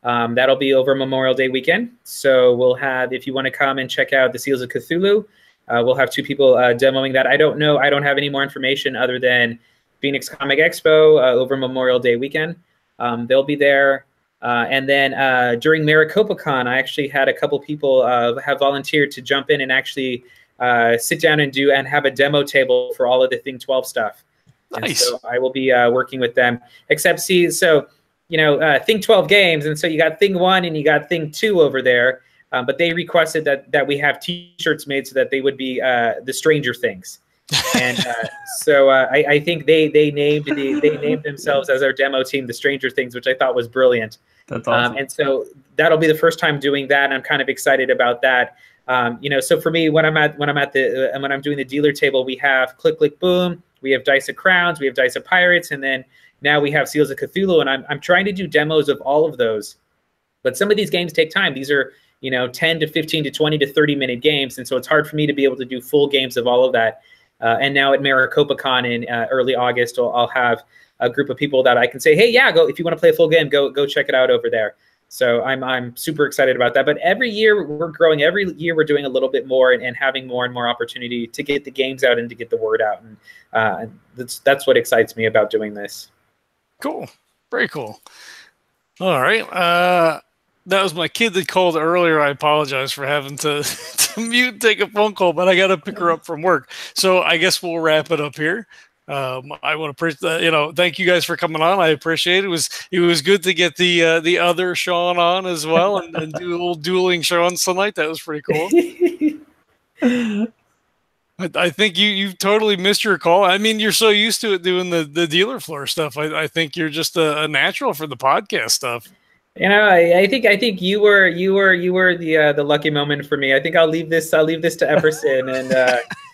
That'll be over Memorial Day weekend. So we'll have, if you want to come and check out the Seals of Cthulhu, we'll have two people demoing that. I don't know. I don't have any more information other than Phoenix Comic Expo over Memorial Day weekend. They'll be there. And then during MaricopaCon, I actually had a couple people have volunteered to jump in and actually sit down and have a demo table for all of the Thing 12 stuff. Nice. And so I will be working with them. Except, see, so Thing 12 games, and so you got Thing 1 and you got Thing 2 over there. But they requested that we have T-shirts made so that they would be the Stranger Things. And so I think they named themselves as our demo team the Stranger Things, which I thought was brilliant. That's awesome. And so that'll be the first time doing that. And I'm kind of excited about that. So for me, when I'm doing the dealer table, we have Click Click Boom, we have Dice of Crowns, we have Dice of Pirates, and then now we have Seals of Cthulhu. And I'm trying to do demos of all of those. But some of these games take time. These are 10 to 15 to 20 to 30-minute games, and so it's hard for me to be able to do full games of all of that. And now at MaricopaCon in early August, I'll have a group of people that I can say, hey, yeah, go if you want to play a full game, go check it out over there. So I'm super excited about that. But every year we're growing. Every year we're doing a little bit more and having more and more opportunity to get the games out and to get the word out. And that's what excites me about doing this. Cool. Very cool. All right. That was my kid that called earlier. I apologize for having to mute, take a phone call, but I got to pick her up from work. So I guess we'll wrap it up here. I want to thank you guys for coming on. I appreciate it. It was good to get the other Sean on as well and do a little dueling Sean's tonight. That was pretty cool. I think you totally missed your call. I mean, you're so used to it doing the dealer floor stuff. I think you're just a natural for the podcast stuff. You know, I think you were the lucky moment for me. I think I'll leave this to Epperson,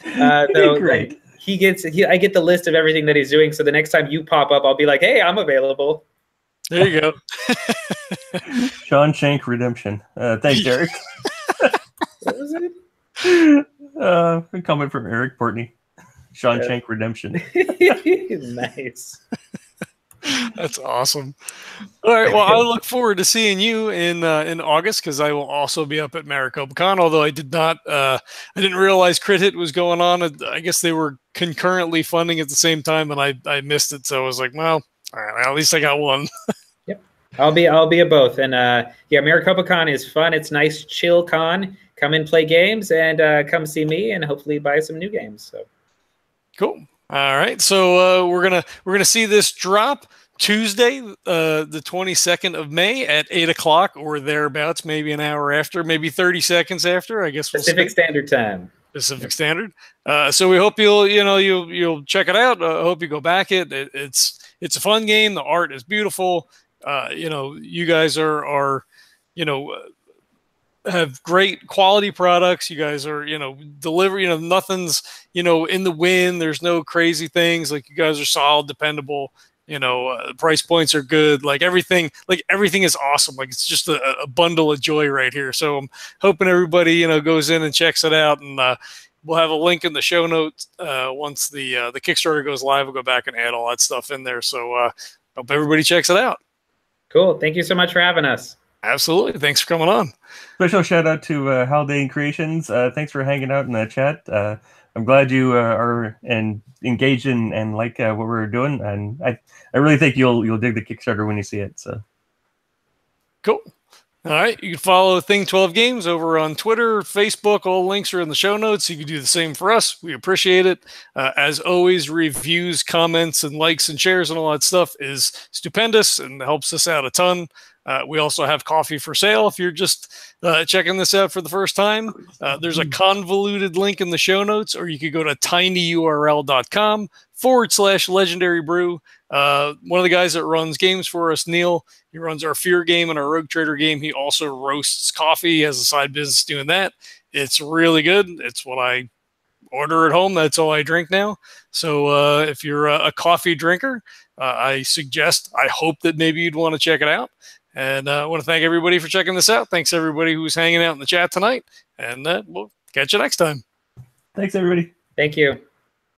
and Great. I get the list of everything that he's doing. So the next time you pop up, I'll be like, hey, I'm available. There you go. Sean Shank Redemption. Thanks, Eric. What was it? A comment from Eric Portney. Sean Shank Redemption. Nice. That's awesome. All right. Well, I look forward to seeing you in August, because I will also be up at Maricopa Con. Although I didn't realize Crit Hit was going on. I guess they were concurrently funding at the same time, and I missed it. So I was like, well, all right, at least I got one. Yep. I'll be at both. And yeah, Maricopa Con is fun. It's nice, chill con. Come and play games, and come see me, and hopefully buy some new games. So cool. All right, so we're gonna see this drop Tuesday, the 22nd of May at 8 o'clock or thereabouts, maybe an hour after, maybe 30 seconds after. I guess Pacific Standard Time. Pacific Standard. So we hope you'll check it out. I hope you go back it. It's a fun game. The art is beautiful. You guys are have great quality products. You guys are, deliver, nothing's, in the wind. There's no crazy things. Like, you guys are solid, dependable, price points are good. Like everything is awesome. Like, it's just a bundle of joy right here. So I'm hoping everybody, goes in and checks it out, and we'll have a link in the show notes. Once the Kickstarter goes live, we'll go back and add all that stuff in there. So hope everybody checks it out. Cool. Thank you so much for having us. Absolutely. Thanks for coming on. Special shout out to Haldane Creations. Thanks for hanging out in the chat. I'm glad you are engaged in and like what we're doing, and I really think you'll dig the Kickstarter when you see it. So cool. All right, you can follow Thing 12 Games over on Twitter, Facebook. All links are in the show notes. You can do the same for us. We appreciate it. As always, reviews, comments, and likes and shares and all that stuff is stupendous and helps us out a ton. We also have coffee for sale. If you're just checking this out for the first time, there's a convoluted link in the show notes, or you could go to tinyurl.com/legendary brew. One of the guys that runs games for us, Neil, he runs our Fear game and our Rogue Trader game. He also roasts coffee. He has a side business doing that. It's really good. It's what I order at home. That's all I drink now. So if you're a coffee drinker, I hope that maybe you'd want to check it out. And I want to thank everybody for checking this out. Thanks everybody who's hanging out in the chat tonight, and we'll catch you next time. Thanks everybody. Thank you.